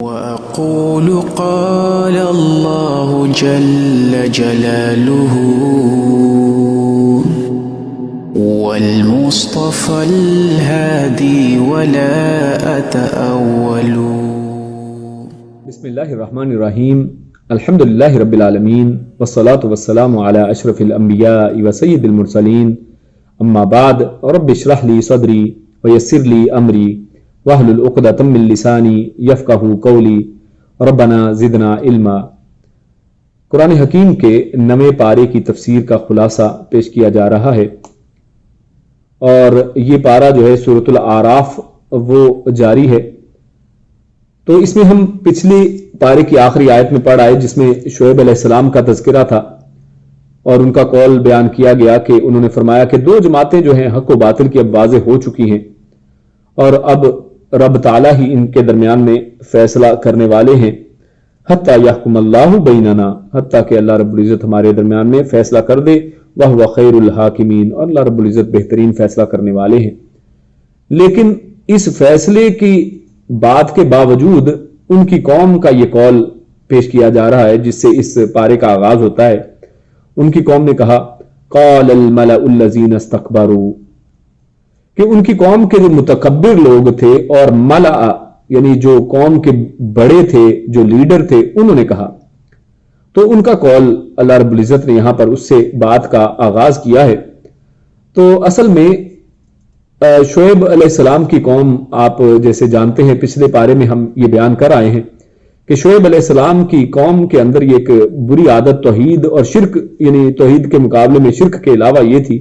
وأقول قال الله جل جلاله والمصطفى الهادي ولا أتأول. بسم اللہ الرحمن الرحیم. الحمد للہ رب العالمین والصلاة والسلام علی اشرف الانبیاء وسید المرسلین. اما بعد رب اشرح لی صدری ویسر لی امری واحلل عقدۃ من لسانی یفقہوا قولی ربنا زدنا علما. قرآن حکیم کے 9ویں پارے کی تفسیر کا خلاصہ پیش کیا جا رہا ہے، اور یہ پارہ جو ہے سورۃ الاعراف وہ جاری ہے. تو اس میں ہم پچھلی پارے کی آخری آیت میں پڑھ آئے جس میں شعیب علیہ السلام کا تذکرہ تھا اور ان کا قول بیان کیا گیا کہ انہوں نے فرمایا کہ دو جماعتیں جو ہیں حق و باطل کی اب واضح ہو چکی ہیں، اور اب رب تعالیٰ ہی ان کے درمیان میں فیصلہ کرنے والے ہیں. حتیٰ یحکم اللہ بیننا، حتیٰ کہ اللہ رب العزت ہمارے درمیان میں فیصلہ کر دے. وہو خیر الحاکمین، اور اللہ رب العزت بہترین فیصلہ کرنے والے ہیں. لیکن اس فیصلے کی بات کے باوجود ان کی قوم کا یہ قول پیش کیا جا رہا ہے جس سے اس پارے کا آغاز ہوتا ہے. ان کی قوم نے کہا قال الملأ الذین استکبروا، کہ ان کی قوم کے جو متکبر لوگ تھے اور ملأ یعنی جو قوم کے بڑے تھے، جو لیڈر تھے، انہوں نے کہا. تو ان کا قول اللہ رب العزت نے یہاں پر اس سے بات کا آغاز کیا ہے. تو اصل میں شعیب علیہ السلام کی قوم، آپ جیسے جانتے ہیں پچھلے پارے میں ہم یہ بیان کر آئے ہیں کہ شعیب علیہ السلام کی قوم کے اندر یہ ایک بری عادت توحید اور شرک، یعنی توحید کے مقابلے میں شرک کے علاوہ یہ تھی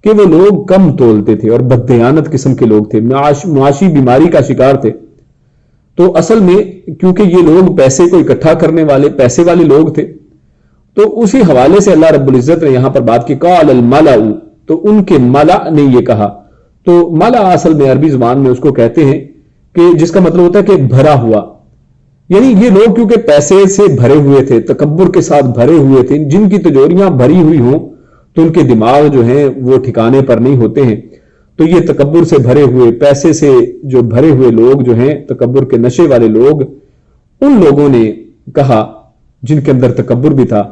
کہ وہ لوگ کم تولتے تھے اور بددیانت قسم کے لوگ تھے، معاشی بیماری کا شکار تھے. تو اصل میں کیونکہ یہ لوگ پیسے کو اکٹھا کرنے والے پیسے والے لوگ تھے، تو اسی حوالے سے اللہ رب العزت نے یہاں پر بات کی قال الملأ، تو ان کے ملأ نے یہ کہا. تو ملأ اصل میں عربی زبان میں اس کو کہتے ہیں کہ جس کا مطلب ہوتا ہے کہ بھرا ہوا، یعنی یہ لوگ کیونکہ پیسے سے بھرے ہوئے تھے، تکبر کے ساتھ بھرے ہوئے تھے، جن کی تجوریاں بھری ہوئی ہوں تو ان کے دماغ جو ہیں وہ ٹھکانے پر نہیں ہوتے ہیں. تو یہ تکبر سے بھرے ہوئے، پیسے سے جو بھرے ہوئے لوگ جو ہیں، تکبر کے نشے والے لوگ، ان لوگوں نے کہا جن کے اندر تکبر بھی تھا،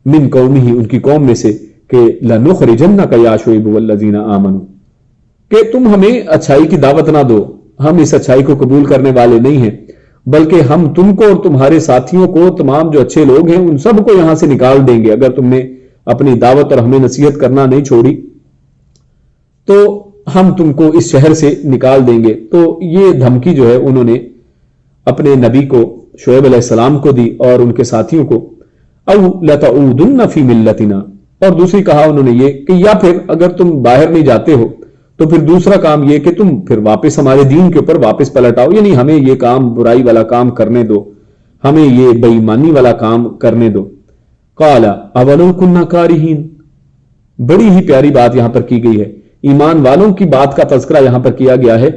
من قومہ، ان کی قوم میں سے، کہ لَنُخْرِجَنَّكَ يَا شُعَيْبُ وَالَّذِينَ آمَنُوا، کہ تم ہمیں اچھائی کی دعوت نہ دو، ہم اس اچھائی کو قبول کرنے والے نہیں ہیں، بلکہ ہم تم کو اور تمہارے ساتھیوں کو، تمام جو اچھے لوگ ہیں ان سب کو یہاں سے نکال دیں گے اگر تم نے اپنی دعوت اور ہمیں نصیحت کرنا نہیں چھوڑی، تو ہم تم کو اس شہر سے نکال دیں گے. تو یہ دھمکی جو ہے انہوں نے اپنے نبی کو شعیب علیہ السلام کو دی اور ان کے ساتھیوں کو. او لتعودن فی ملتنا، اور دوسری کہا انہوں نے یہ کہ یا پھر اگر تم باہر نہیں جاتے ہو تو پھر دوسرا کام یہ کہ تم پھر واپس ہمارے دین کے اوپر واپس پلٹ آؤ، یعنی ہمیں یہ کام، برائی والا کام کرنے دو، ہمیں یہ بے ایمانی والا کام کرنے دو. قال اولو کنا کارہین، بڑی ہی پیاری بات یہاں پر کی گئی ہے. ایمان والوں کی بات کا تذکرہ یہاں پر کیا گیا ہے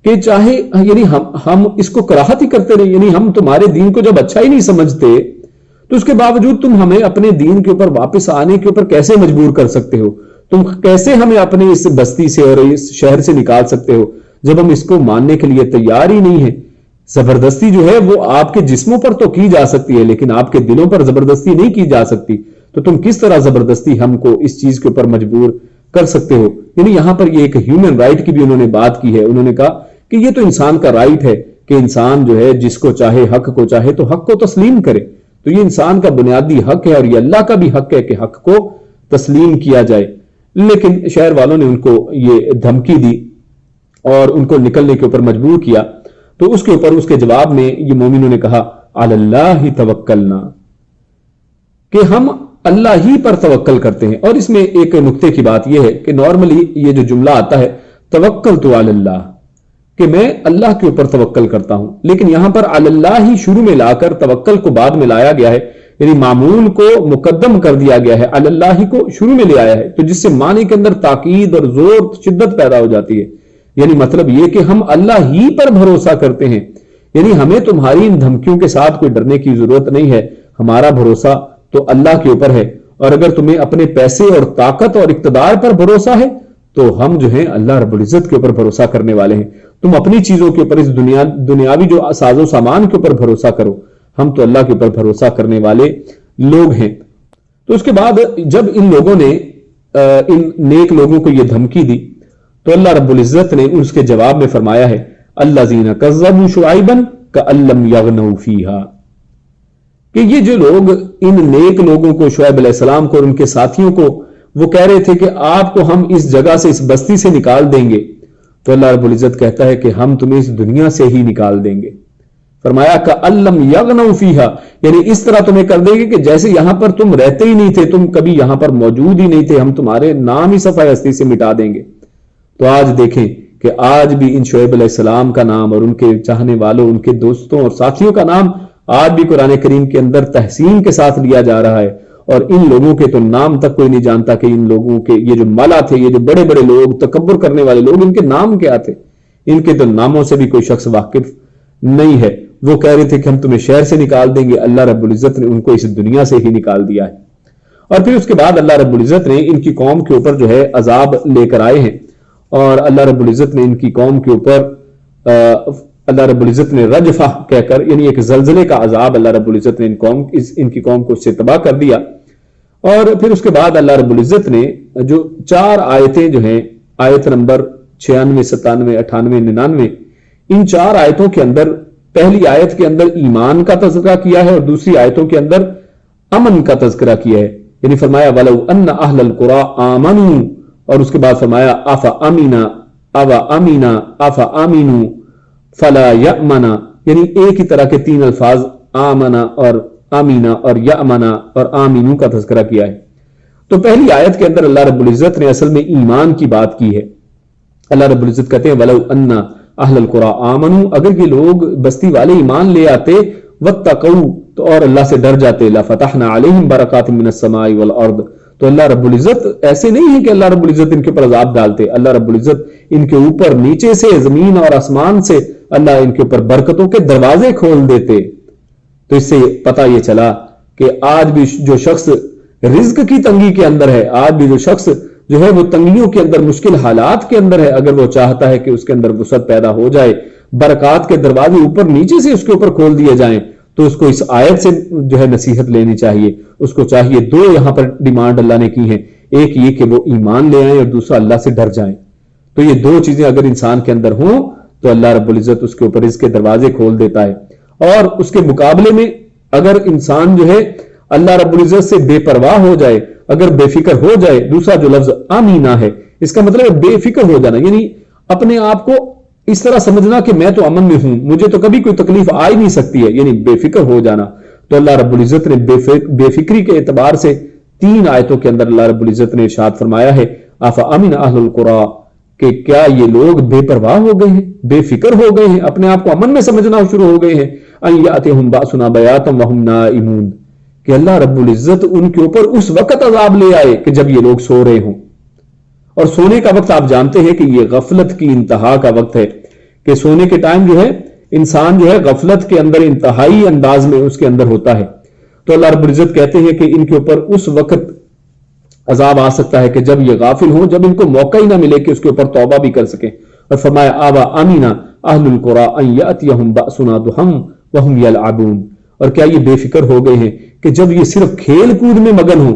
کہ چاہے یعنی ہم اس کو کراہت ہی کرتے رہے، یعنی ہم تمہارے دین کو جب اچھا ہی نہیں سمجھتے تو اس کے باوجود تم ہمیں اپنے دین کے اوپر واپس آنے کے اوپر کیسے مجبور کر سکتے ہو؟ تم کیسے ہمیں اپنے اس بستی سے اور اس شہر سے نکال سکتے ہو جب ہم اس کو ماننے کے لیے تیار ہی نہیں ہیں؟ زبردستی جو ہے وہ آپ کے جسموں پر تو کی جا سکتی ہے لیکن آپ کے دلوں پر زبردستی نہیں کی جا سکتی. تو تم کس طرح زبردستی ہم کو اس چیز کے اوپر مجبور کر سکتے ہو؟ یعنی یہاں پر یہ ایک ہیومن رائٹ کی بھی انہوں نے بات کی ہے. انہوں نے کہا کہ یہ تو انسان کا رائٹ ہے کہ انسان جو ہے جس کو چاہے، حق کو چاہے تو حق کو تسلیم کرے. تو یہ انسان کا بنیادی حق ہے اور یہ اللہ کا بھی حق ہے کہ حق کو تسلیم کیا جائے. لیکن شہر والوں نے ان کو یہ دھمکی دی اور ان کو نکلنے کے اوپر مجبور کیا. تو اس کے اوپر اس کے جواب میں یہ مومنوں نے کہا علی اللہ توکلنا، کہ ہم اللہ ہی پر توکل کرتے ہیں. اور اس میں ایک نقطے کی بات یہ ہے کہ نارملی یہ جو جملہ آتا ہے توکلت علی اللہ، کہ میں اللہ کے اوپر توکل کرتا ہوں، لیکن یہاں پر علی اللہ ہی شروع میں لا کر توکل کو بعد میں لایا گیا ہے، یعنی معمول کو مقدم کر دیا گیا ہے، علی اللہ کو شروع میں لے آیا ہے. تو جس سے معنی کے اندر تاکید اور زور، شدت پیدا ہو جاتی ہے. یعنی مطلب یہ کہ ہم اللہ ہی پر بھروسہ کرتے ہیں، یعنی ہمیں تمہاری ان دھمکیوں کے ساتھ کوئی ڈرنے کی ضرورت نہیں ہے، ہمارا بھروسہ تو اللہ کے اوپر ہے. اور اگر تمہیں اپنے پیسے اور طاقت اور اقتدار پر بھروسہ ہے تو ہم جو ہیں اللہ رب العزت کے اوپر بھروسہ کرنے والے ہیں. تم اپنی چیزوں کے اوپر، اس دنیاوی جو ساز و سامان کے اوپر بھروسہ کرو، ہم تو اللہ کے اوپر بھروسہ کرنے والے لوگ ہیں. تو اس کے بعد جب ان لوگوں نے ان نیک لوگوں کو یہ دھمکی دی تو اللہ رب العزت نے اس کے جواب میں فرمایا ہے الذین کذبوا شعیبا کأن لم یغنوا فیہا، کہ یہ جو لوگ ان نیک لوگوں کو، شعیب علیہ السلام کو اور ان کے ساتھیوں کو، وہ کہہ رہے تھے کہ آپ کو ہم اس جگہ سے، اس بستی سے نکال دیں گے، تو اللہ رب العزت کہتا ہے کہ ہم تمہیں اس دنیا سے ہی نکال دیں گے. فرمایا کأن لم یغنوا فیہا، یعنی اس طرح تمہیں کر دیں گے کہ جیسے یہاں پر تم رہتے ہی نہیں تھے، تم کبھی یہاں پر موجود ہی نہیں تھے، ہم تمہارے نام ہی صفحہ ہستی سے مٹا دیں گے. تو آج دیکھیں کہ آج بھی ان شعیب علیہ السلام کا نام اور ان کے چاہنے والوں، ان کے دوستوں اور ساتھیوں کا نام آج بھی قرآن کریم کے اندر تحسین کے ساتھ لیا جا رہا ہے، اور ان لوگوں کے تو نام تک کوئی نہیں جانتا کہ ان لوگوں کے یہ جو ملا تھے، یہ جو بڑے بڑے لوگ، تکبر کرنے والے لوگ، ان کے نام کیا تھے. ان کے تو ناموں سے بھی کوئی شخص واقف نہیں ہے. وہ کہہ رہے تھے کہ ہم تمہیں شہر سے نکال دیں گے، اللہ رب العزت نے ان کو اس دنیا سے ہی نکال دیا ہے. اور پھر اس کے بعد اللہ رب العزت نے ان کی قوم کے اوپر جو ہے عذاب لے کر آئے ہیں، اور اللہ رب العزت نے ان کی قوم کے اوپر اللہ رب العزت نے رجفہ کہہ کر، یعنی ایک زلزلے کا عذاب اللہ رب العزت نے ان کی قوم کو اس سے تباہ کر دیا. اور پھر اس کے بعد اللہ رب العزت نے جو 4 آیتیں جو ہیں، آیت نمبر 96، 97، 98، 99، ان 4 آیتوں کے اندر، پہلی آیت کے اندر ایمان کا تذکرہ کیا ہے اور دوسری آیتوں کے اندر امن کا تذکرہ کیا ہے. یعنی فرمایا وَلَوْ أَنَّ أَهْلَ الْقُرَىٰ آمَنُوا، اور اس کے بعد فرمایا أَفَأَمِنَا أَفَأَمِنُوا فَلَا يَأْمَنَا، یعنی ایک ہی طرح کے 3 الفاظ آمنا اور آمینہ اور یأمنا اور آمینو کا تذکرہ کیا ہے. تو پہلی آیت کے اندر اللہ رب العزت نے اصل میں ایمان کی بات کی ہے. اللہ رب العزت کہتے ہیں وَلَوْ أَنَّ أَهْلَ الْقُرَىٰ آمَنُوا، اگر یہ لوگ بستی والے ایمان لے آتے، وَاتَّقَوْا، تو اور اللہ سے ڈر جاتے، لَفَتَحْنَا عَلَيْهِمْ بَرَكَاتٍ مِّنَ السَّمَاءِ وَالْأَرْضِ، تو اللہ رب العزت ایسے نہیں ہے کہ اللہ رب العزت ان کے اوپر عذاب ڈالتے. اللہ رب العزت ان کے اوپر نیچے سے، زمین اور آسمان سے اللہ ان کے اوپر برکتوں کے دروازے کھول دیتے. تو اس سے پتہ یہ چلا کہ آج بھی جو شخص رزق کی تنگی کے اندر ہے، آج بھی جو شخص جو ہے وہ تنگیوں کے اندر، مشکل حالات کے اندر ہے، اگر وہ چاہتا ہے کہ اس کے اندر وسعت پیدا ہو جائے، برکات کے دروازے اوپر نیچے سے اس کے اوپر کھول دیے جائیں، تو اس کو اس آیت سے جو ہے نصیحت لینی چاہیے. اس کو چاہیے 2 یہاں پر ڈیمانڈ اللہ نے کی ہیں، ایک یہ کہ وہ ایمان لے آئیں اور دوسرا اللہ سے ڈر جائیں. تو یہ 2 چیزیں اگر انسان کے اندر ہوں تو اللہ رب العزت اس کے اوپر اس کے دروازے کھول دیتا ہے. اور اس کے مقابلے میں اگر انسان جو ہے اللہ رب العزت سے بے پرواہ ہو جائے، اگر بے فکر ہو جائے، دوسرا جو لفظ آمینہ ہے اس کا مطلب ہے بے فکر ہو جانا، یعنی اپنے آپ کو اس طرح سمجھنا کہ میں تو امن میں ہوں، مجھے تو کبھی کوئی تکلیف آ ہی نہیں سکتی ہے، یعنی بے فکر ہو جانا. تو اللہ رب العزت نے بے فکری کے اعتبار سے 3 آیتوں کے اندر اللہ رب العزت نے ارشاد فرمایا ہے افامن اہل القریٰ، کہ کیا یہ لوگ بے پرواہ ہو گئے ہیں، بے فکر ہو گئے ہیں، اپنے آپ کو امن میں سمجھنا شروع ہو گئے ہیں، ان یاتہم باسنا بیاتا وہم نائمون، کہ اللہ رب العزت ان کے اوپر اس وقت عذاب لے آئے کہ جب یہ لوگ سو رہے ہوں. اور سونے کا وقت آپ جانتے ہیں کہ یہ غفلت کی انتہا کا وقت ہے، کہ سونے کے ٹائم جو ہے انسان جو ہے غفلت کے اندر انتہائی انداز میں اس کے اندر ہوتا ہے. تو اللہ رب العزت کہتے ہیں کہ ان کے اوپر اس وقت عذاب آ سکتا ہے کہ جب یہ غافل ہوں، جب ان کو موقع ہی نہ ملے کہ اس کے اوپر توبہ بھی کر سکیں. اور فرمایا آبا آمینہ اہل القریٰ ان یاتیہم باسنا ضحی وہم یلعبون، اور کیا یہ بے فکر ہو گئے ہیں کہ جب یہ صرف کھیل کود میں مگن ہوں.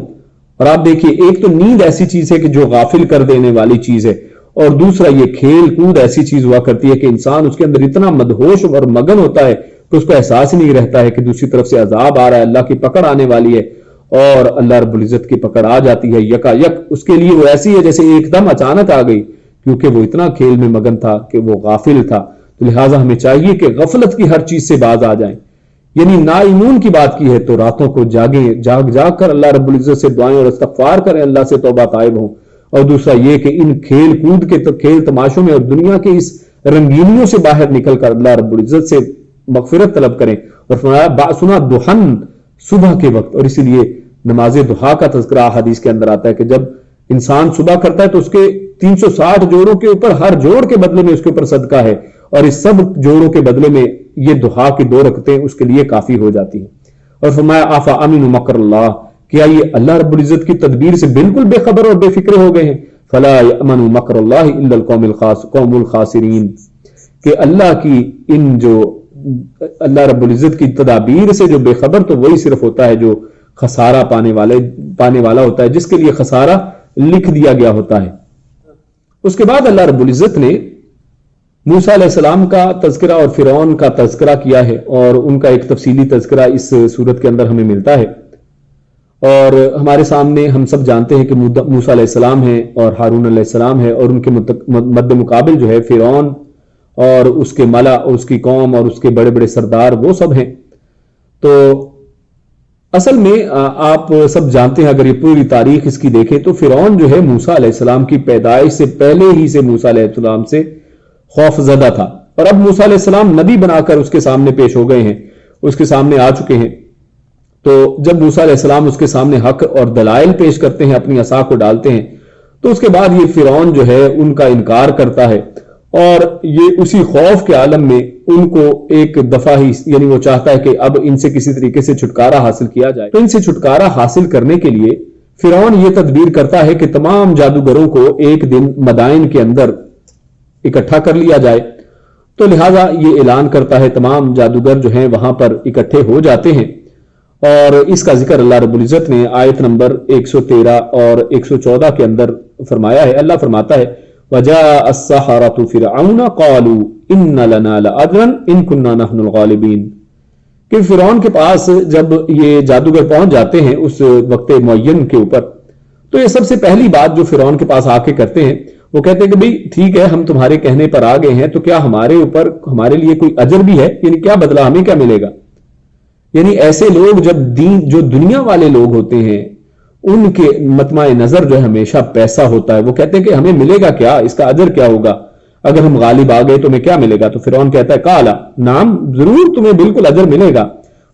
اور آپ دیکھیے، ایک تو نیند ایسی چیز ہے کہ جو غافل کر دینے والی چیز ہے، اور دوسرا یہ کھیل کود ایسی چیز ہوا کرتی ہے کہ انسان اس کے اندر اتنا مدہوش اور مگن ہوتا ہے کہ اس کو احساس ہی نہیں رہتا ہے کہ دوسری طرف سے عذاب آ رہا ہے، اللہ کی پکڑ آنے والی ہے. اور اللہ رب العزت کی پکڑ آ جاتی ہے یکا یک، اس کے لیے وہ ایسی ہے جیسے ایک دم اچانک آ گئی، کیونکہ وہ اتنا کھیل میں مگن تھا کہ وہ غافل تھا. تو لہٰذا ہمیں چاہیے کہ غفلت کی ہر چیز سے باز آ جائیں. یعنی نائمون کی بات کی ہے تو راتوں کو جاگیں، جاگ کر اللہ رب العزت سے دعائیں اور استغفار کریں، اللہ سے توبہ طائب ہوں. اور دوسرا یہ کہ ان کھیل کود کے کھیل تماشوں میں اور دنیا کے اس رنگینیوں سے باہر نکل کر اللہ رب العزت سے مغفرت طلب کریں. اور فرمایا باسنا ضحی، صبح کے وقت. اور اسی لیے نماز ضحیٰ کا تذکرہ حدیث کے اندر آتا ہے کہ جب انسان صبح کرتا ہے تو اس کے 360 جوڑوں کے اوپر، ہر جوڑ کے بدلے میں اس کے اوپر صدقہ ہے، اور اس سب جوڑوں کے بدلے میں یہ ضحیٰ کی 2 رکعتیں اس کے لیے کافی ہو جاتی ہیں. اور فرمایا آفا امین مکر اللہ، کیا یہ اللہ رب العزت کی تدبیر سے بالکل بے خبر اور بے فکر ہو گئے ہیں؟ فلا یأمن مکر اللہ الا القوم الخاسرین، کہ اللہ کی ان جو اللہ رب العزت کی تدابیر سے جو بے خبر تو وہی صرف ہوتا ہے جو خسارہ پانے والا ہوتا ہے، جس کے لیے خسارہ لکھ دیا گیا ہوتا ہے۔ اس کے بعد اللہ رب العزت نے موسیٰ علیہ السلام کا تذکرہ اور فرعون کا تذکرہ کیا ہے، اور ان کا ایک تفصیلی تذکرہ اس سورت کے اندر ہمیں ملتا ہے۔ اور ہمارے سامنے ہم سب جانتے ہیں کہ موسیٰ علیہ السلام ہے اور ہارون علیہ السلام ہے، اور ان کے مد مقابل جو ہے فرعون اور اس کے ملا اور اس کی قوم اور اس کے بڑے بڑے سردار، وہ سب ہیں۔ تو اصل میں آپ سب جانتے ہیں، اگر یہ پوری تاریخ اس کی دیکھیں تو فرعون جو ہے موسیٰ علیہ السلام کی پیدائش سے پہلے ہی سے موسیٰ علیہ السلام سے خوف زدہ تھا، اور اب موسیٰ علیہ السلام نبی بنا کر اس کے سامنے پیش ہو گئے ہیں، اس کے سامنے آ چکے ہیں۔ تو جب موسیٰ علیہ السلام اس کے سامنے حق اور دلائل پیش کرتے ہیں، اپنی عصا کو ڈالتے ہیں، تو اس کے بعد یہ فرعون جو ہے ان کا انکار کرتا ہے، اور یہ اسی خوف کے عالم میں ان کو ایک دفعہ ہی، یعنی وہ چاہتا ہے کہ اب ان سے کسی طریقے سے چھٹکارا حاصل کیا جائے۔ تو ان سے چھٹکارا حاصل کرنے کے لیے فرعون یہ تدبیر کرتا ہے کہ تمام جادوگروں کو ایک دن مدائن کے اندر اکٹھا کر لیا جائے۔ تو لہٰذا یہ اعلان کرتا ہے، تمام جادوگر جو ہیں وہاں پر اکٹھے ہو جاتے ہیں، اور اس کا ذکر اللہ رب العزت نے آیت نمبر 113 اور 114 کے اندر فرمایا ہے۔ اللہ فرماتا ہے وَجَاءَ السَّحَرَةُ فِرْعَوْنَ قَالُوا إِنَّ لَنَا لَأَجْرًا إِن كُنَّا نَحْنُ الْغَالِبِينَ، کہ فرعون کے پاس جب یہ جادوگر پہنچ جاتے ہیں اس وقت معین کے اوپر، تو یہ سب سے پہلی بات جو فرعون کے پاس آ کے کرتے ہیں، وہ کہتے ہیں کہ بھئی ٹھیک ہے، ہم تمہارے کہنے پر آ گئے ہیں، تو کیا ہمارے لیے کوئی اجر بھی ہے؟ یعنی کیا بدلہ ہمیں کیا ملے گا؟ یعنی ایسے لوگ جو دنیا والے لوگ ہوتے ہیں، ان کے مطمع نظر جو ہے ہمیشہ پیسہ ہوتا ہے۔ وہ کہتے ہیں کہ ہمیں ملے گا کیا، اس کا اجر کیا ہوگا، اگر ہم غالب آ گئے تو ہمیں کیا ملے گا؟ تو فرعون کہتا ہے قال نعم، ضرور تمہیں بالکل اجر ملے گا،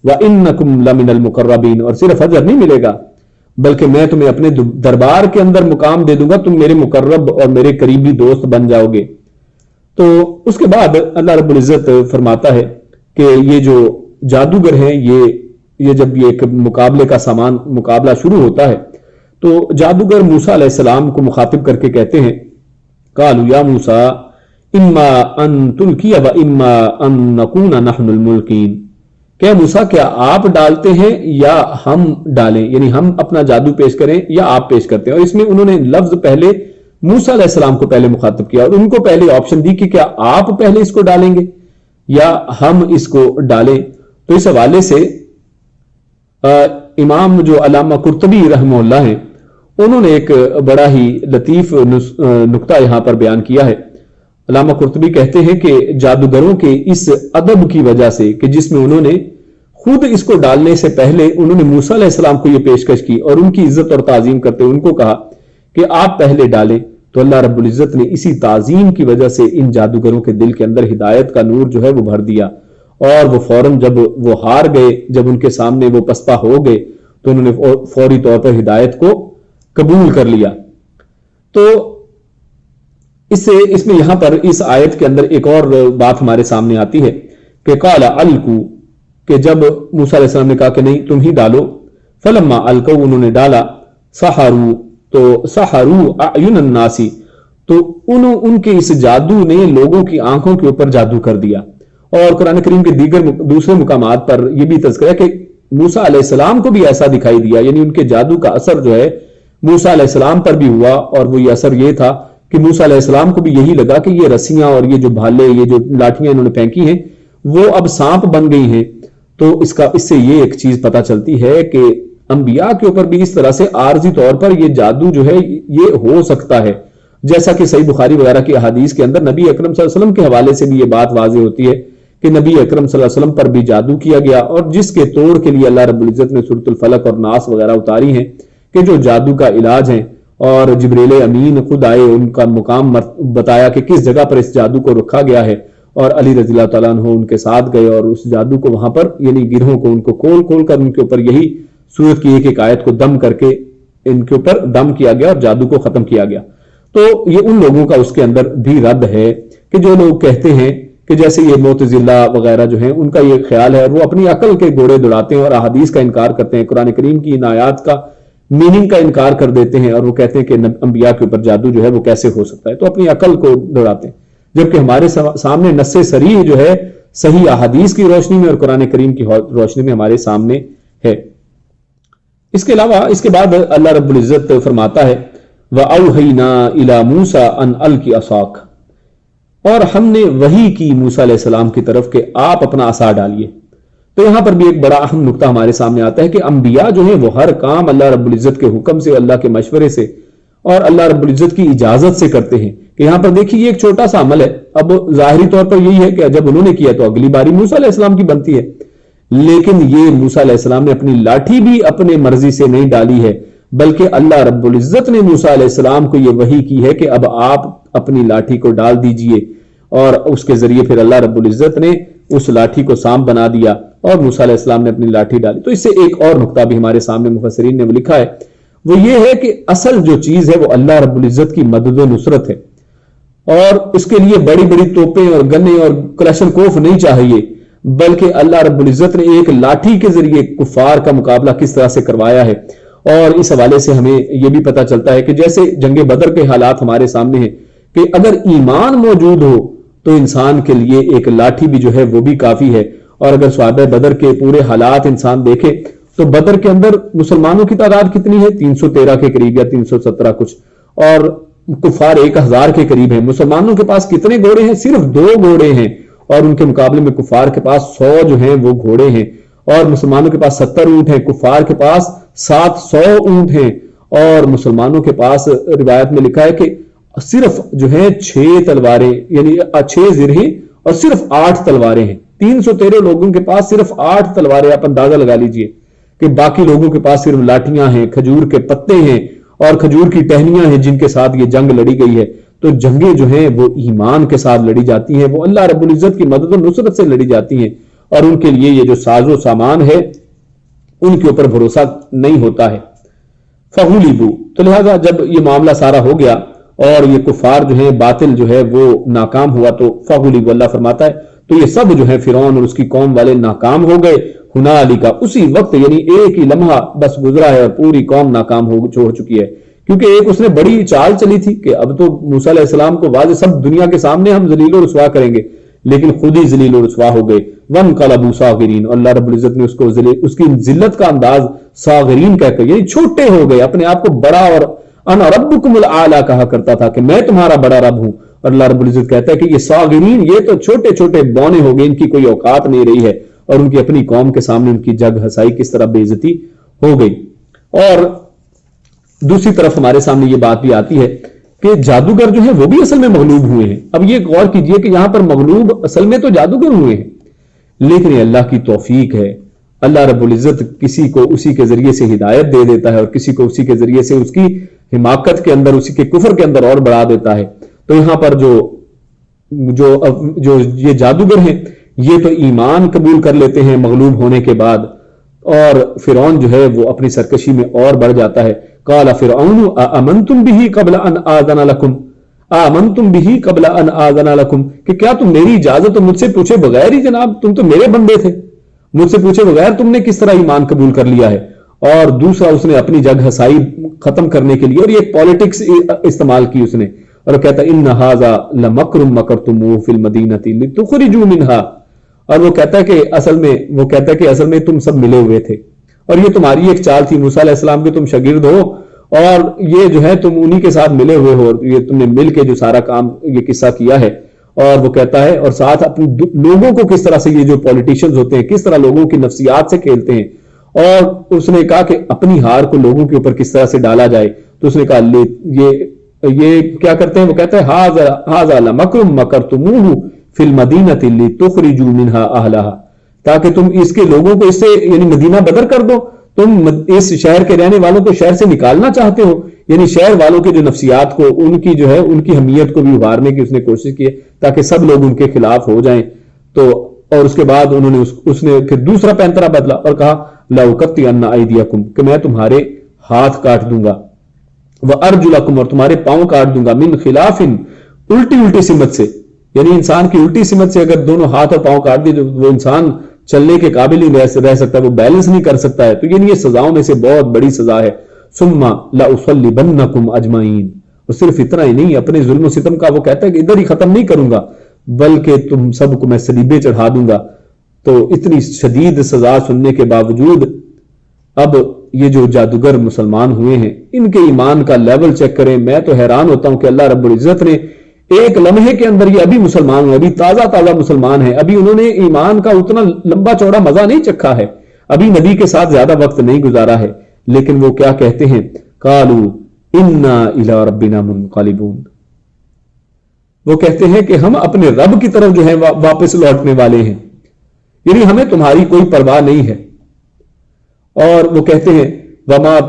وَإِنَّكُمْ لَمِنَ الْمُقَرَّبِينَ، اور صرف اجر نہیں ملے گا بلکہ میں تمہیں اپنے دربار کے اندر مقام دے دوں گا، تم میرے مقرب اور میرے قریبی دوست بن جاؤ گے۔ تو اس کے بعد اللہ رب العزت فرماتا ہے کہ یہ جو جادوگر ہیں، یہ جب یہ ایک مقابلے کا مقابلہ شروع ہوتا ہے، تو جادوگر موسیٰ علیہ السلام کو مخاطب کر کے کہتے ہیں قالوا یا موسیٰ اما ان تلقی و اما ان نکون نحن الملقین، کہ موسیٰ کیا آپ ڈالتے ہیں یا ہم ڈالیں، یعنی ہم اپنا جادو پیش کریں یا آپ پیش کرتے ہیں۔ اور اس میں انہوں نے لفظ پہلے موسیٰ علیہ السلام کو پہلے مخاطب کیا، اور ان کو پہلے آپشن دی کہ کیا آپ پہلے اس کو ڈالیں گے یا ہم اس کو ڈالیں۔ تو اس حوالے سے امام جو علامہ قرطبی رحمہ اللہ ہیں، انہوں نے ایک بڑا ہی لطیف نقطہ یہاں پر بیان کیا ہے۔ علامہ قرطبی کہتے ہیں کہ جادوگروں کے اس ادب کی وجہ سے کہ جس میں انہوں نے خود اس کو ڈالنے سے پہلے انہوں نے موسیٰ علیہ السلام کو یہ پیشکش کی اور ان کی عزت اور تعظیم کرتے ان کو کہا کہ آپ پہلے ڈالیں، تو اللہ رب العزت نے اسی تعظیم کی وجہ سے ان جادوگروں کے دل کے اندر ہدایت کا نور جو ہے وہ بھر دیا، اور وہ فوراً جب وہ ہار گئے، جب ان کے سامنے وہ پسپا ہو گئے، تو انہوں نے فوری طور پر ہدایت کو قبول کر لیا۔ تو اس میں یہاں پر اس آیت کے اندر ایک اور بات ہمارے سامنے آتی ہے کہ قال القوا، کہ جب موسیٰ علیہ السلام نے کہا کہ نہیں تم ہی ڈالو، فلما القوا، انہوں نے ڈالا، سحروا، تو سحروا اعین الناس، تو ان کے اس جادو نے لوگوں کی آنکھوں کے اوپر جادو کر دیا۔ اور قرآن کریم کے دوسرے مقامات پر یہ بھی تذکرہ ہے کہ موسیٰ علیہ السلام کو بھی ایسا دکھائی دیا، یعنی ان کے جادو کا اثر جو ہے موسیٰ علیہ السلام پر بھی ہوا، اور وہ یہ اثر یہ تھا کہ موسیٰ علیہ السلام کو بھی یہی لگا کہ یہ رسیاں اور یہ جو بھالے، یہ جو لاٹھیاں انہوں نے پھینکی ہیں وہ اب سانپ بن گئی ہیں۔ تو اس سے یہ ایک چیز پتہ چلتی ہے کہ انبیاء کے اوپر بھی اس طرح سے عارضی طور پر یہ جادو جو ہے یہ ہو سکتا ہے، جیسا کہ صحیح بخاری وغیرہ کی احادیث کے اندر نبی اکرم صلی اللہ علیہ وسلم کے حوالے سے بھی یہ بات واضح ہوتی ہے کہ نبی اکرم صلی اللہ علیہ وسلم پر بھی جادو کیا گیا، اور جس کے توڑ کے لیے اللہ رب العزت نے سورۃ الفلق اور ناس وغیرہ اتاری ہیں کہ جو جادو کا علاج ہیں، اور جبریل امین خود آئے، ان کا مقام بتایا کہ کس جگہ پر اس جادو کو رکھا گیا ہے، اور علی رضی اللہ تعالیٰ عنہ ان کے ساتھ گئے اور اس جادو کو وہاں پر یعنی گرہوں کو ان کو کھول کر ان کے اوپر یہی سورت کی ایک آیت کو دم کر کے ان کے اوپر دم کیا گیا اور جادو کو ختم کیا گیا۔ تو یہ ان لوگوں کا اس کے اندر بھی رد ہے کہ جو لوگ کہتے ہیں کہ جیسے یہ معتزلہ وغیرہ جو ہیں ان کا یہ خیال ہے، وہ اپنی عقل کے گھوڑے دوڑاتے ہیں اور احادیث کا انکار کرتے ہیں، قرآن کریم کی ان آیات کا میننگ کا انکار کر دیتے ہیں اور وہ کہتے ہیں کہ انبیاء کے اوپر جادو جو ہے وہ کیسے ہو سکتا ہے، تو اپنی عقل کو دوڑاتے ہیں، جبکہ ہمارے سامنے نص صریح جو ہے صحیح احادیث کی روشنی میں اور قرآن کریم کی روشنی میں ہمارے سامنے ہے۔ اس کے علاوہ اس کے بعد اللہ رب العزت فرماتا ہے وَأَوْحَيْنَا إِلَى مُوسَىٰ أَنْ أَلْقِ عَصَاكَ، اور ہم نے وحی کی موسیٰ علیہ السلام کی طرف کہ آپ اپنا عصا ڈالیے۔ تو یہاں پر بھی ایک بڑا اہم نقطہ ہمارے سامنے آتا ہے کہ انبیاء جو ہیں وہ ہر کام اللہ رب العزت کے حکم سے، اللہ کے مشورے سے اور اللہ رب العزت کی اجازت سے کرتے ہیں، کہ یہاں پر دیکھیے یہ ایک چھوٹا سا عمل ہے، اب ظاہری طور پر یہی ہے کہ جب انہوں نے کیا تو اگلی باری موسیٰ علیہ السلام کی بنتی ہے، لیکن یہ موسیٰ علیہ السلام نے اپنی لاٹھی بھی اپنے مرضی سے نہیں ڈالی ہے، بلکہ اللہ رب العزت نے موسیٰ علیہ السلام کو یہ وحی کی ہے کہ اب آپ اپنی لاٹھی کو ڈال دیجئے، اور اس کے ذریعے پھر اللہ رب العزت نے اس لاٹھی کو سانپ بنا دیا اور موسیٰ علیہ السلام نے اپنی لاٹھی ڈالی۔ تو اس سے ایک اور نقطہ بھی ہمارے سامنے مفسرین نے لکھا ہے، وہ یہ ہے کہ اصل جو چیز ہے وہ اللہ رب العزت کی مدد و نصرت ہے، اور اس کے لیے بڑی بڑی توپیں اور گنے اور کلاشن کوف نہیں چاہیے، بلکہ اللہ رب العزت نے ایک لاٹھی کے ذریعے کفار کا مقابلہ کس طرح سے کروایا ہے۔ اور اس حوالے سے ہمیں یہ بھی پتہ چلتا ہے کہ جیسے جنگ بدر کے حالات ہمارے سامنے ہیں کہ اگر ایمان موجود ہو تو انسان کے لیے ایک لاٹھی بھی جو ہے وہ بھی کافی ہے، اور اگر صحابہ بدر کے پورے حالات انسان دیکھے تو بدر کے اندر مسلمانوں کی تعداد کتنی ہے؟ 313 کے قریب یا 317 کچھ، اور کفار 1000 کے قریب ہیں۔ مسلمانوں کے پاس کتنے گھوڑے ہیں؟ صرف 2 گھوڑے ہیں، اور ان کے مقابلے میں کفار کے پاس 100 جو ہیں وہ گھوڑے ہیں، اور مسلمانوں کے پاس 70 اونٹ ہیں، کفار کے پاس 700 اونٹ ہیں، اور مسلمانوں کے پاس روایت میں لکھا ہے کہ صرف جو ہے 6 تلواریں، یعنی 6 زرہیں اور صرف 8 تلواریں ہیں۔ 313 لوگوں کے پاس صرف 8 تلواریں، آپ اندازہ لگا لیجئے کہ باقی لوگوں کے پاس صرف لاٹیاں ہیں، کھجور کے پتے ہیں اور کھجور کی ٹہنیاں ہیں جن کے ساتھ یہ جنگ لڑی گئی ہے۔ تو جنگیں جو ہیں وہ ایمان کے ساتھ لڑی جاتی ہیں، وہ اللہ رب العزت کی مدد و نصرت سے لڑی جاتی ہیں، اور ان کے لیے یہ جو ساز و سامان ہے ان کے اوپر بھروسہ نہیں ہوتا ہے۔ فغلبوا، تو لہذا جب یہ معاملہ سارا ہو گیا اور یہ کفار جو ہے باطل جو ہے وہ ناکام ہوا، تو فغلبوا، اللہ فرماتا ہے تو یہ سب جو ہے فرعون اور اس کی قوم والے ناکام ہو گئے۔ ہنالک، اسی وقت، یعنی ایک ہی لمحہ بس گزرا ہے اور پوری قوم ناکام ہو چکی ہے، کیونکہ ایک اس نے بڑی چال چلی تھی کہ اب تو موسیٰ علیہ السلام کو واضح سب دنیا کے سامنے ہم ذلیل و رسوا کریں گے، لیکن خود ہی ذلیل و رسوا ہو گئے۔ وانقلبوا صاغرین، اور اللہ رب العزت نے اس کی ذلت کا انداز صاغرین کہہ کر، یعنی چھوٹے ہو گئے، اپنے آپ کو بڑا، اور انا ربکم الاعلی کہا کرتا تھا کہ میں تمہارا بڑا رب ہوں، اور اللہ رب العزت کہتا ہے کہ یہ صاغرین، یہ تو چھوٹے چھوٹے بونے ہو گئے، ان کی کوئی اوقات نہیں رہی ہے، اور ان کی اپنی قوم کے سامنے ان کی جگ ہسائی کس طرح بے عزتی ہو گئی۔ اور دوسری طرف ہمارے سامنے یہ بات بھی آتی ہے کہ جادوگر جو ہیں وہ بھی اصل میں مغلوب ہوئے ہیں۔ اب یہ غور کیجئے کہ یہاں پر مغلوب اصل میں تو جادوگر ہوئے ہیں، لیکن یہ اللہ کی توفیق ہے۔ اللہ رب العزت کسی کو اسی کے ذریعے سے ہدایت دے دیتا ہے، اور کسی کو اسی کے ذریعے سے اس کی حماقت کے اندر، اسی کے کفر کے اندر اور بڑھا دیتا ہے۔ تو یہاں پر جو یہ جادوگر ہیں یہ تو ایمان قبول کر لیتے ہیں مغلوب ہونے کے بعد، اور فرعون جو ہے وہ اپنی سرکشی میں اور بڑھ جاتا ہے۔ قال فرعون آمنتم به قبل ان آذن لكم، آمنتم به قبل ان آذن لكم، کہ کیا تم میری اجازت اور مجھ سے پوچھے بغیر ہی، جناب تم تو میرے بندے تھے، مجھ سے پوچھے بغیر تم نے کس طرح ایمان قبول کر لیا ہے۔ اور دوسرا اس نے اپنی جگ ہسائی ختم کرنے کے لیے اور یہ پالیٹکس استعمال کی اس نے، اور کہتا ہے ان ھذا لمکر مکرتموہ فی المدینہ لتخرجوا منہا، اور وہ کہتا ہے کہ اصل میں تم سب ملے ہوئے تھے، اور یہ تمہاری ایک چال تھی، موسیٰ علیہ السلام کے تم شاگرد ہو، اور یہ جو ہے تم انہی کے ساتھ ملے ہوئے ہو، یہ تم نے مل کے جو سارا کام یہ قصہ کیا ہے۔ اور وہ کہتا ہے، اور ساتھ اپنے لوگوں کو کس طرح سے یہ جو پولیٹیشنز ہوتے ہیں کس طرح لوگوں کی نفسیات سے کھیلتے ہیں، اور اس نے کہا کہ اپنی ہار کو لوگوں کے اوپر کس طرح سے ڈالا جائے، تو اس نے کہا یہ کیا کرتے ہیں، وہ کہتا ہے ھذا لمکر مکرتموہ فی المدینہ لتخرجوا منہا اہلہا، تاکہ تم اس کے لوگوں کو اس سے یعنی مدینہ بدر کر دو، تم اس شہر کے رہنے والوں کو شہر سے نکالنا چاہتے ہو، یعنی شہر والوں کے جو نفسیات کو، ان کی جو ہے ان کی حمیت کو بھی ابھارنے کی اس نے کوشش کی ہے تاکہ سب لوگ ان کے خلاف ہو جائیں۔ تو اور اس کے بعد انہوں نے اس نے پھر دوسرا پینترا بدلا اور کہا لأقطعن أيديكم، کہ میں تمہارے ہاتھ کاٹ دوں گا، وأرجلكم، اور تمہارے پاؤں کاٹ دوں گا، من خلاف، الٹی سمت سے، یعنی انسان کی الٹی سمت سے اگر دونوں ہاتھ اور پاؤں کاٹ دیے تو وہ انسان چلنے کے قابل ہی رہ سکتا ہے، وہ بیلنس نہیں کر سکتا ہے۔ تو یہ سزاؤں میں سے بہت بڑی سزا ہے۔ ثم لأصلبنکم اجمعین، اور صرف اتنا ہی نہیں، اپنے ظلم و ستم کا وہ کہتا ہے کہ ادھر ہی ختم نہیں کروں گا بلکہ تم سب کو میں صلیبے چڑھا دوں گا۔ تو اتنی شدید سزا سننے کے باوجود اب یہ جو جادوگر مسلمان ہوئے ہیں ان کے ایمان کا لیول چیک کریں، میں تو حیران ہوتا ہوں کہ اللہ رب العزت نے ایک لمحے کے اندر، یہ ابھی مسلمان ہوئے، ابھی تازہ تازہ مسلمان ہیں، ابھی انہوں نے ایمان کا اتنا لمبا چوڑا مزہ نہیں چکھا ہے، ابھی نبی کے ساتھ زیادہ وقت نہیں گزارا ہے، لیکن وہ کیا کہتے ہیں؟ قالوا انا الی ربنا منقلبون، وہ کہتے ہیں کہ ہم اپنے رب کی طرف جو ہے واپس لوٹنے والے ہیں، یعنی ہمیں تمہاری کوئی پرواہ نہیں ہے۔ اور وہ کہتے ہیں وما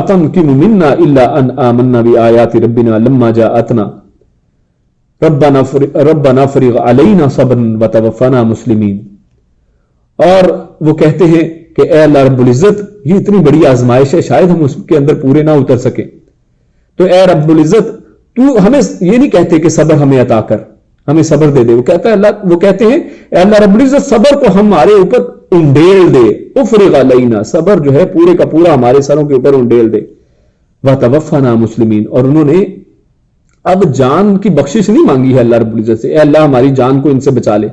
تنقم منا الا ان آمنا بآیات ربنا لما جاءتنا ربنا فرغ علینا صبرا وتوفنا مسلمین، اور وہ کہتے ہیں کہ اے اللہ رب العزت یہ اتنی بڑی آزمائش ہے، شاید ہم اس کے اندر پورے نہ اتر سکیں، تو اے رب العزت تو ہمیں یہ نہیں کہتے کہ صبر ہمیں عطا کر، ہمیں صبر دے دے، وہ کہتا ہے اللہ، وہ کہتے ہیں اے اللہ رب العزت صبر کو ہمارے اوپر انڈیل دے، افرغ علینا، صبر جو ہے پورے کا پورا ہمارے سروں کے اوپر انڈیل دے، وتوفنا مسلمین، اور انہوں نے اب جان کی بخشش نہیں مانگی ہے اللہ رب العزت سے، اے اللہ ہماری جان کو ان سے بچا لے،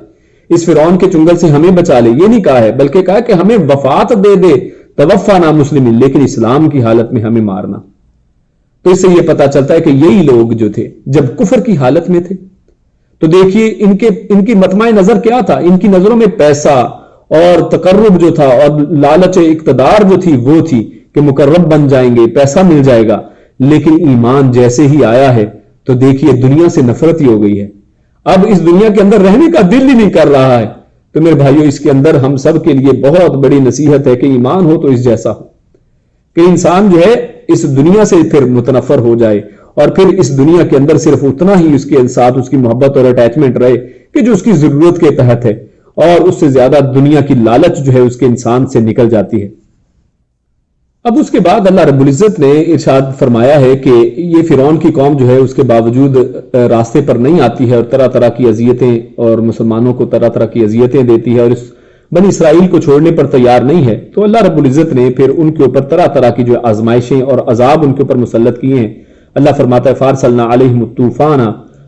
اس فرعون کے چنگل سے ہمیں بچا لے، یہ نہیں کہا ہے، بلکہ کہا کہ ہمیں وفات دے دے، توفنا مسلمین، لیکن اسلام کی حالت میں ہمیں مارنا۔ تو اس سے یہ پتا چلتا ہے کہ یہی لوگ جو تھے جب کفر کی حالت میں تھے تو دیکھیے ان کی مطمع نظر کیا تھا، ان کی نظروں میں پیسہ اور تقرب جو تھا اور لالچ اقتدار جو تھی وہ تھی کہ مقرب بن جائیں گے، پیسہ مل جائے گا، لیکن ایمان جیسے ہی آیا ہے تو دیکھیے دنیا سے نفرت ہی ہو گئی ہے، اب اس دنیا کے اندر رہنے کا دل ہی نہیں کر رہا ہے۔ تو میرے بھائیوں اس کے اندر ہم سب کے لیے بہت بڑی نصیحت ہے کہ ایمان ہو تو اس جیسا ہو کہ انسان جو ہے اس دنیا سے پھر متنفر ہو جائے اور پھر اس دنیا کے اندر صرف اتنا ہی اس کے ساتھ اس کی محبت اور اٹیچمنٹ رہے کہ جو اس کی ضرورت کے تحت ہے، اور اس سے زیادہ دنیا کی لالچ جو ہے اس کے انسان سے نکل جاتی ہے۔ اب اس کے بعد اللہ رب العزت نے ارشاد فرمایا ہے کہ یہ فرعون کی قوم جو ہے اس کے باوجود راستے پر نہیں آتی ہے اور طرح طرح کی اذیتیں اور مسلمانوں کو طرح طرح کی اذیتیں دیتی ہے اور اس بنی اسرائیل کو چھوڑنے پر تیار نہیں ہے، تو اللہ رب العزت نے پھر ان کے اوپر طرح طرح کی جو آزمائشیں اور عذاب ان کے اوپر مسلط کیے ہیں۔ اللہ فرماتا ہے فارسلنا علیہم الطوفان،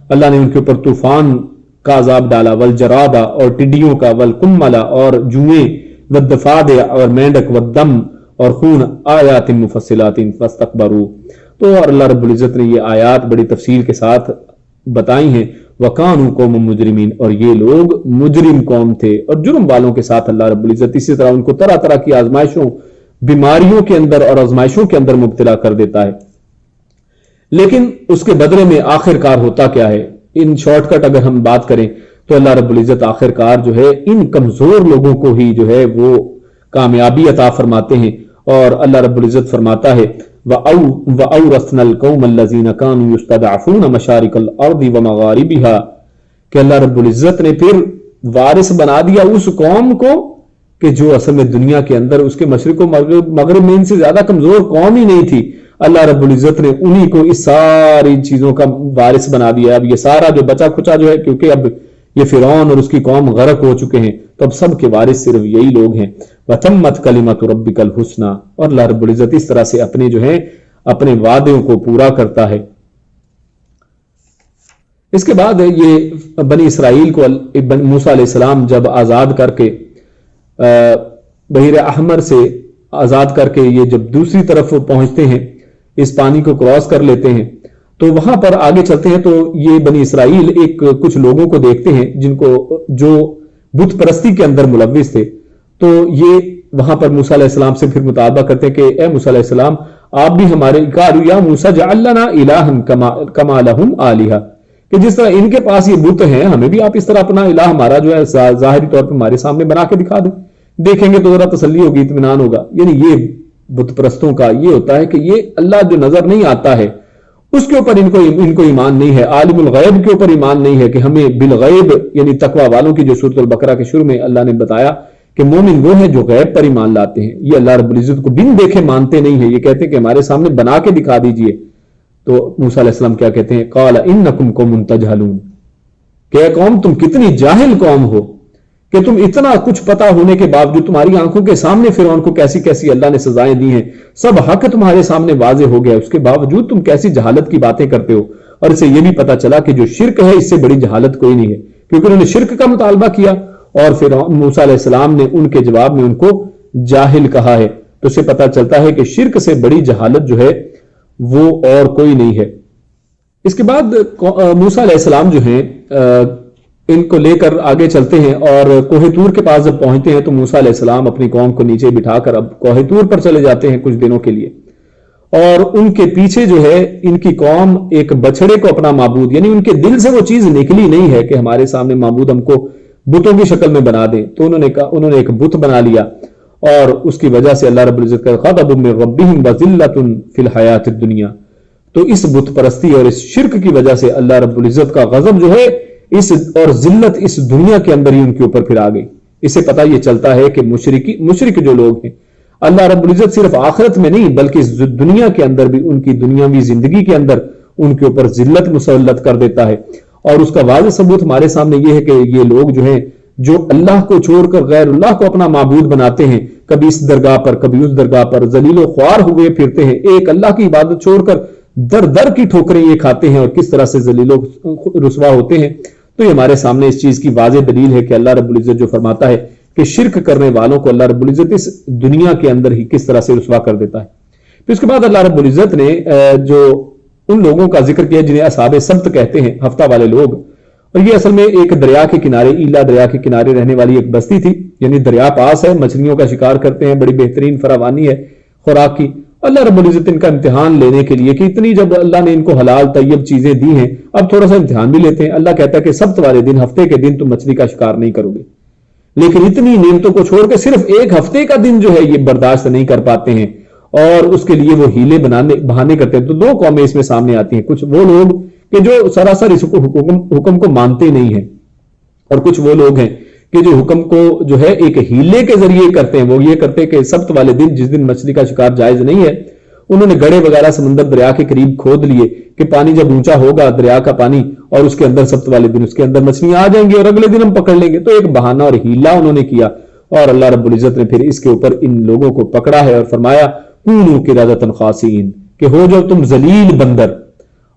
اللہ نے ان کے اوپر طوفان کا عذاب ڈالا، والجرادہ اور ٹڈیوں کا، والقمل اور جوئیں، والضفادع اور مینڈک، والدم اور خون، آیات مفصلات فاستکبروا، تو اور اللہ رب العزت نے یہ آیات بڑی تفصیل کے ساتھ بتائی ہیں، وَكَانُوا قَوْمًا مُجْرِمِينَ، اور یہ لوگ مجرم قوم تھے اور جرم والوں کے ساتھ اللہ رب العزت اسی طرح ان کو طرح طرح کی آزمائشوں، بیماریوں کے اندر اور آزمائشوں کے اندر مبتلا کر دیتا ہے۔ لیکن اس کے بدلے میں آخر کار ہوتا کیا ہے؟ ان شارٹ کٹ اگر ہم بات کریں تو اللہ رب العزت آخر کار جو ہے ان کمزور لوگوں کو ہی جو ہے وہ کامیابی عطا فرماتے ہیں، اور اللہ رب العزت فرماتا ہے وَأَوْرَثْنَا الْقَوْمَ الَّذِينَ كَانُوا يُسْتَضْعَفُونَ مَشَارِقَ الْأَرْضِ وَمَغَارِبِهَا، کہ اللہ رب العزت نے پھر وارث بنا دیا اس قوم کو کہ جو اصل میں دنیا کے اندر اس کے مشرق و مغرب میں ان سے زیادہ کمزور قوم ہی نہیں تھی، اللہ رب العزت نے انہی کو اس ساری چیزوں کا وارث بنا دیا۔ اب یہ سارا جو بچا کھچا جو ہے، کیونکہ اب یہ فرعون اور اس کی قوم غرق ہو چکے ہیں، تو اب سب کے وارث صرف یہی لوگ ہیں۔ وَتَمَّتْ كَلِمَةُ رَبِّكَ الْحُسْنَى، اور اللہ رب العزت اس طرح سے اپنے جو ہے اپنے وعدوں کو پورا کرتا ہے۔ اس کے بعد یہ بنی اسرائیل کو موسیٰ علیہ السلام جب آزاد کر کے بحیر احمر سے آزاد کر کے یہ جب دوسری طرف پہنچتے ہیں، اس پانی کو کراس کر لیتے ہیں، تو وہاں پر آگے چلتے ہیں تو یہ بنی اسرائیل کچھ لوگوں کو دیکھتے ہیں جن کو جو بت پرستی کے اندر ملوث تھے، تو یہ وہاں پر موسیٰ علیہ السلام سے پھر مطالبہ کرتے ہیں کہ اے موسیٰ علیہ السلام آپ بھی ہمارے قالوا یا موسیٰ اجعل لنا الہا کما لہم آلہہ، کہ جس طرح ان کے پاس یہ بت ہیں ہمیں بھی آپ اس طرح اپنا الہ ہمارا جو ہے ظاہری طور پر ہمارے سامنے بنا کے دکھا دیں، دیکھیں گے تو ذرا تسلی ہوگی، اطمینان ہوگا۔ یعنی یہ بت پرستوں کا یہ ہوتا ہے کہ یہ اللہ جو نظر نہیں آتا ہے اس کے اوپر ان کو ایمان نہیں ہے، عالم الغیب کے اوپر ایمان نہیں ہے کہ ہمیں بالغیب، یعنی تقوی والوں کی جو سورۃ البقرہ کے شروع میں اللہ نے بتایا کہ مومن وہ ہیں جو غیب پر ایمان لاتے ہیں، یہ اللہ رب العزت کو بن دیکھے مانتے نہیں ہیں، یہ کہتے ہیں کہ ہمارے سامنے بنا کے دکھا دیجئے۔ تو موسیٰ علیہ السلام کیا کہتے ہیں؟ قال انکم قوم تجہلون، کہ اے قوم تم کتنی جاہل قوم ہو کہ تم اتنا کچھ پتا ہونے کے باوجود تمہاری آنکھوں کے سامنے فرعون کو کیسی کیسی اللہ نے سزائیں دی ہیں، سب حق تمہارے سامنے واضح ہو گیا، اس کے باوجود تم کیسی جہالت کی باتیں کرتے ہو۔ اور اسے یہ بھی پتا چلا کہ جو شرک ہے اس سے بڑی جہالت کوئی نہیں ہے، کیونکہ انہوں نے شرک کا مطالبہ کیا اور پھر موسیٰ علیہ السلام نے ان کے جواب میں ان کو جاہل کہا ہے۔ تو اسے پتا چلتا ہے کہ شرک سے بڑی جہالت جو ہے وہ اور کوئی نہیں ہے۔ اس کے بعد موسیٰ علیہ السلام جو ہیں ان کو لے کر آگے چلتے ہیں اور کوہ طور کے پاس جب پہنچتے ہیں تو موسیٰ علیہ السلام اپنی قوم کو نیچے بٹھا کر اب کوہ طور پر چلے جاتے ہیں کچھ دنوں کے لیے، اور ان کے پیچھے جو ہے ان کی قوم ایک بچڑے کو اپنا معبود، یعنی ان کے دل سے وہ چیز نکلی نہیں ہے کہ ہمارے سامنے معبود ہم کو بتوں کی شکل میں بنا دیں، تو انہوں نے ایک بت بنا لیا، اور اس کی وجہ سے اللہ رب العزت کا غضب من ربہم وذلۃ فی الحیات الدنیا، تو اس بت پرستی اور اس شرک کی وجہ سے اللہ رب العزت کا غضب جو ہے اس اور ذلت اس دنیا کے اندر ہی ان کے اوپر پھر آ گئی۔ اس سے پتہ یہ چلتا ہے کہ مشرک جو لوگ ہیں اللہ رب العزت صرف آخرت میں نہیں بلکہ اس دنیا کے اندر بھی ان کی دنیاوی زندگی کے اندر ان کے اوپر ذلت مسلط کر دیتا ہے۔ اور اس کا واضح ثبوت ہمارے سامنے یہ ہے کہ یہ لوگ جو ہیں جو اللہ کو چھوڑ کر غیر اللہ کو اپنا معبود بناتے ہیں، کبھی اس درگاہ پر کبھی اس درگاہ پر ذلیل و خوار ہوئے پھرتے ہیں، ایک اللہ کی عبادت چھوڑ کر در در کی ٹھوکریں یہ کھاتے ہیں اور کس طرح سے ذلیل و رسوا ہوتے ہیں۔ تو یہ ہمارے سامنے اس چیز کی واضح دلیل ہے کہ اللہ رب العزت جو فرماتا ہے کہ شرک کرنے والوں کو اللہ رب العزت اس دنیا کے اندر ہی کس طرح سے رسوا کر دیتا ہے۔ پھر اس کے بعد اللہ رب العزت نے جو ان لوگوں کا ذکر کیا جنہیں اصحاب سبت کہتے ہیں، ہفتہ والے لوگ، اور یہ اصل میں ایک دریا کے کنارے، ایلا دریا کے کنارے رہنے والی ایک بستی تھی، یعنی دریا پاس ہے، مچھلیوں کا شکار کرتے ہیں، بڑی بہترین فراوانی ہے خوراک کی۔ اللہ رب العزت ان کا امتحان لینے کے لیے کہ اتنی جب اللہ نے ان کو حلال طیب چیزیں دی ہیں اب تھوڑا سا امتحان بھی لیتے ہیں۔ اللہ کہتا ہے کہ سبت والے دن، ہفتے کے دن تم مچھلی کا شکار نہیں کرو گے، لیکن اتنی نعمتوں کو چھوڑ کے صرف ایک ہفتے کا دن جو ہے یہ برداشت نہیں کر پاتے ہیں اور اس کے لیے وہ ہیلے بہانے کرتے ہیں۔ تو دو قومیں اس میں سامنے آتی ہیں، کچھ وہ لوگ کہ جو سراسر اس حکم کو مانتے نہیں ہیں، اور کچھ وہ لوگ ہیں کہ جو حکم کو جو ہے ایک ہیلے کے ذریعے کرتے ہیں۔ وہ یہ کرتے ہیں کہ سبت والے دن جس دن مچھلی کا شکار جائز نہیں ہے، انہوں نے گڑھے وغیرہ سمندر دریا کے قریب کھود لیے کہ پانی جب اونچا ہوگا دریا کا پانی اور اس کے اندر سبت والے دن اس کے اندر مچھلیاں آ جائیں گی اور اگلے دن ہم پکڑ لیں گے۔ تو ایک بہانہ اور ہیلا انہوں نے کیا، اور اللہ رب العزت نے پھر اس کے اوپر ان لوگوں کو پکڑا ہے اور فرمایا کونوا قردۃ خاسئین، کہ ہو جو تم ذلیل بندر۔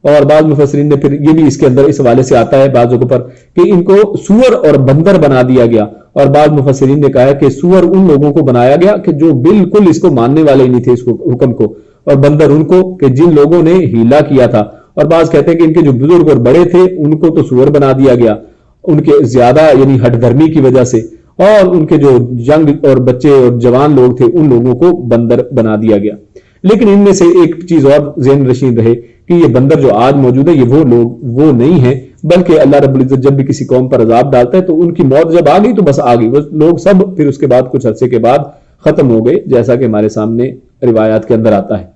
اور بعض مفسرین نے پھر یہ بھی اس کے اندر اس حوالے سے آتا ہے بعض جگہوں پر کہ ان کو سور اور بندر بنا دیا گیا، اور بعض مفسرین نے کہا ہے کہ سور ان لوگوں کو بنایا گیا کہ جو بالکل اس کو ماننے والے نہیں تھے اس حکم کو، اور بندر ان کو کہ جن لوگوں نے ہیلا کیا تھا۔ اور بعض کہتے ہیں کہ ان کے جو بزرگ اور بڑے تھے ان کو تو سور بنا دیا گیا ان کے زیادہ یعنی ہٹ دھرمی کی وجہ سے، اور ان کے جو جنگ اور بچے اور جوان لوگ تھے ان لوگوں کو بندر بنا دیا گیا۔ لیکن ان میں سے ایک چیز اور ذہن نشین رہے کہ یہ بندر جو آج موجود ہے یہ وہ لوگ وہ نہیں ہیں، بلکہ اللہ رب العزت جب بھی کسی قوم پر عذاب ڈالتا ہے تو ان کی موت جب آ گئی تو بس آ گئی، وہ لوگ سب پھر اس کے بعد کچھ عرصے کے بعد ختم ہو گئے، جیسا کہ ہمارے سامنے روایات کے اندر آتا ہے۔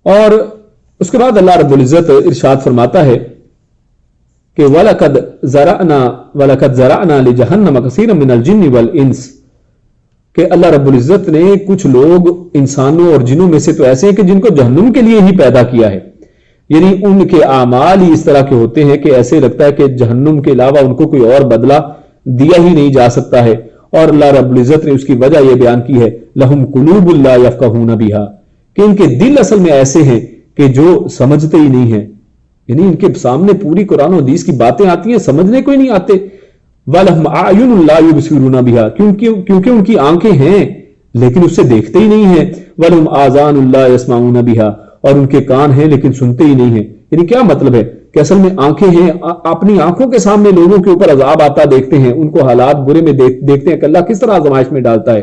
اور اس کے بعد اللہ رب العزت ارشاد فرماتا ہے کہ وَلَقَدْ زَرَعْنَا لِجَهَنَّمَ كَثِيرًا مِنَ الْجِنِّ وَالْإِنسِ، کہ اللہ رب العزت نے کچھ لوگ انسانوں اور جنوں میں سے تو ایسے ہیں کہ جن کو جہنم کے لیے ہی پیدا کیا ہے، یعنی ان کے اعمال ہی اس طرح کے ہوتے ہیں کہ ایسے لگتا ہے کہ جہنم کے علاوہ ان کو کوئی اور بدلہ دیا ہی نہیں جا سکتا ہے۔ اور اللہ رب العزت نے اس کی وجہ یہ بیان کی ہے لَهُمْ قُلُوبٌ لَا يَفْقَهُونَ بِهَا، کہ ان کے دل اصل میں ایسے ہیں کہ جو سمجھتے ہی نہیں ہیں، یعنی ان کے سامنے پوری قرآن و حدیث کی باتیں آتی ہیں سمجھنے کو ہی نہیں آتے۔ وَلَهُمْ أَعْيُنٌ لَا يُبْصِرُونَ بِهَا، کیونکہ ان کی آنکھیں ہیں لیکن اس سے دیکھتے ہی نہیں ہیں۔ وَلَهُمْ آذَانٌ لَا يَسْمَعُونَ بِهَا، اور ان کے کان ہیں لیکن سنتے ہی نہیں ہیں۔ یعنی کیا مطلب ہے کہ اصل میں آنکھیں ہیں، اپنی آنکھوں کے سامنے لوگوں کے اوپر عذاب آتا دیکھتے ہیں، ان کو حالات برے میں دیکھتے ہیں کہ اللہ کس طرح آزمائش میں ڈالتا ہے،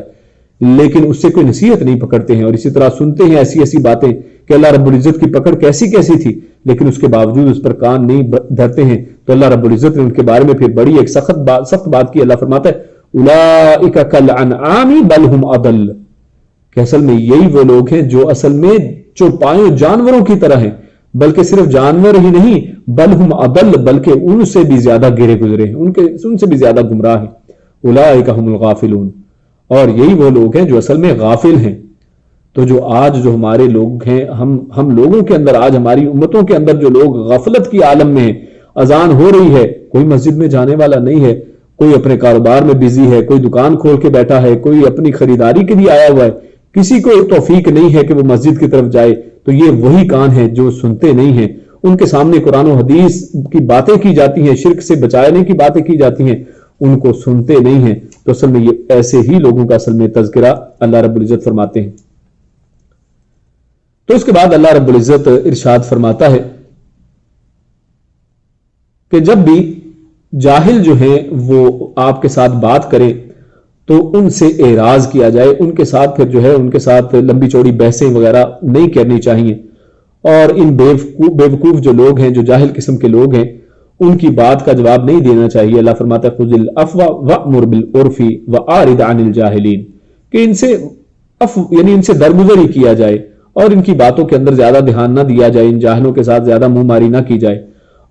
لیکن اس سے کوئی نصیحت نہیں پکڑتے ہیں، اور اسی طرح سنتے ہیں ایسی ایسی باتیں کہ اللہ رب العزت کی پکڑ کیسی کیسی تھی، لیکن اس کے باوجود اس پر کان نہیں دھرتے ہیں۔ تو اللہ رب العزت نے ان کے بارے میں پھر بڑی ایک سخت بات کی۔ اللہ فرماتا ہے اولئک کالانعام بل هم اضل، کہ اصل میں یہی وہ لوگ ہیں جو اصل میں چوپائے جانوروں کی طرح ہیں، بلکہ صرف جانور ہی نہیں بل هم اضل، بلکہ ان سے بھی زیادہ گرے گزرے ہیں، ان سے بھی زیادہ گمراہ ہیں۔ اولئک هم الغافلون، اور یہی وہ لوگ ہیں جو اصل میں غافل ہیں۔ تو جو آج جو ہمارے لوگ ہیں، ہم لوگوں کے اندر، آج ہماری امتوں کے اندر جو لوگ غفلت کی عالم میں ہیں، اذان ہو رہی ہے کوئی مسجد میں جانے والا نہیں ہے، کوئی اپنے کاروبار میں بزی ہے، کوئی دکان کھول کے بیٹھا ہے، کوئی اپنی خریداری کے لیے آیا ہوا ہے، کسی کو توفیق نہیں ہے کہ وہ مسجد کی طرف جائے، تو یہ وہی کان ہیں جو سنتے نہیں ہیں۔ ان کے سامنے قرآن و حدیث کی باتیں کی جاتی ہیں، شرک سے بچانے کی باتیں کی جاتی ہیں، ان کو سنتے نہیں ہیں۔ تو اصل میں یہ ایسے ہی لوگوں کا اصل میں تذکرہ اللہ رب العزت فرماتے ہیں۔ تو اس کے بعد اللہ رب العزت ارشاد فرماتا ہے کہ جب بھی جاہل جو ہیں وہ آپ کے ساتھ بات کریں تو ان سے اعراض کیا جائے، ان کے ساتھ پھر جو ہے ان کے ساتھ لمبی چوڑی بحثیں وغیرہ نہیں کرنی چاہیے، اور ان بے وقوف جو لوگ ہیں، جو جاہل قسم کے لوگ ہیں، ان کی بات کا جواب نہیں دینا چاہیے۔ اللہ فرماتا ہے خذ العفو وامر بالعرف واعرض عن الجاہلین، کہ ان سے یعنی ان سے درگزر ہی کیا جائے اور ان کی باتوں کے اندر زیادہ دھیان نہ دیا جائے، ان جاہلوں کے ساتھ زیادہ منہ ماری نہ کی جائے۔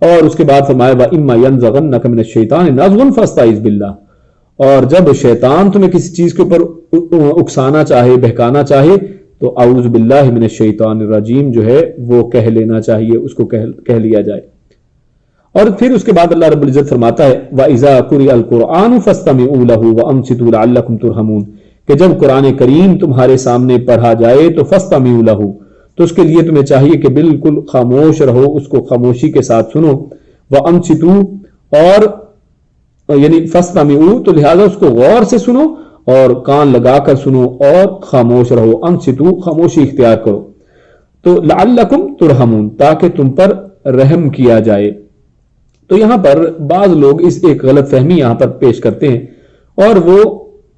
اور اس کے بعد فرمایا وَإِمَّا يَنزَغَنَّكَ مِنَ الشَّيْطَانِ نَزْغٌ فَاسْتَعِذْ بِاللَّهِ، اور جب شیطان تمہیں کسی چیز کے اوپر اکسانا چاہے، بہکانا چاہے، تو اعوذ باللہ من الشیطان الرجیم جو ہے وہ کہہ لینا چاہیے، اس کو کہہ لیا جائے۔ اور پھر اس کے بعد اللہ رب العزت فرماتا ہے وَإِذَا قُرِئَ الْقُرْآنُ فَاسْتَمِعُوا لَهُ وَأَنصِتُوا لَعَلَّكُمْ تُرْحَمُونَ، کہ جب قرآن کریم تمہارے سامنے پڑھا جائے تو فَاسْتَمِعُوا لَهُ، تو اس کے لیے تمہیں چاہیے کہ بالکل خاموش رہو، اس کو خاموشی کے ساتھ سنو۔ وَأَنصِتُوا، اور یعنی فَاسْتَمِعُوا، تو لہذا اس کو غور سے سنو اور کان لگا کر سنو اور خاموش رہو۔ انصتوا، خاموشی اختیار کرو۔ تو لعلکم ترحمون، تاکہ تم پر رحم کیا جائے۔ تو یہاں پر بعض لوگ اس ایک غلط فہمی یہاں پر پیش کرتے ہیں، اور وہ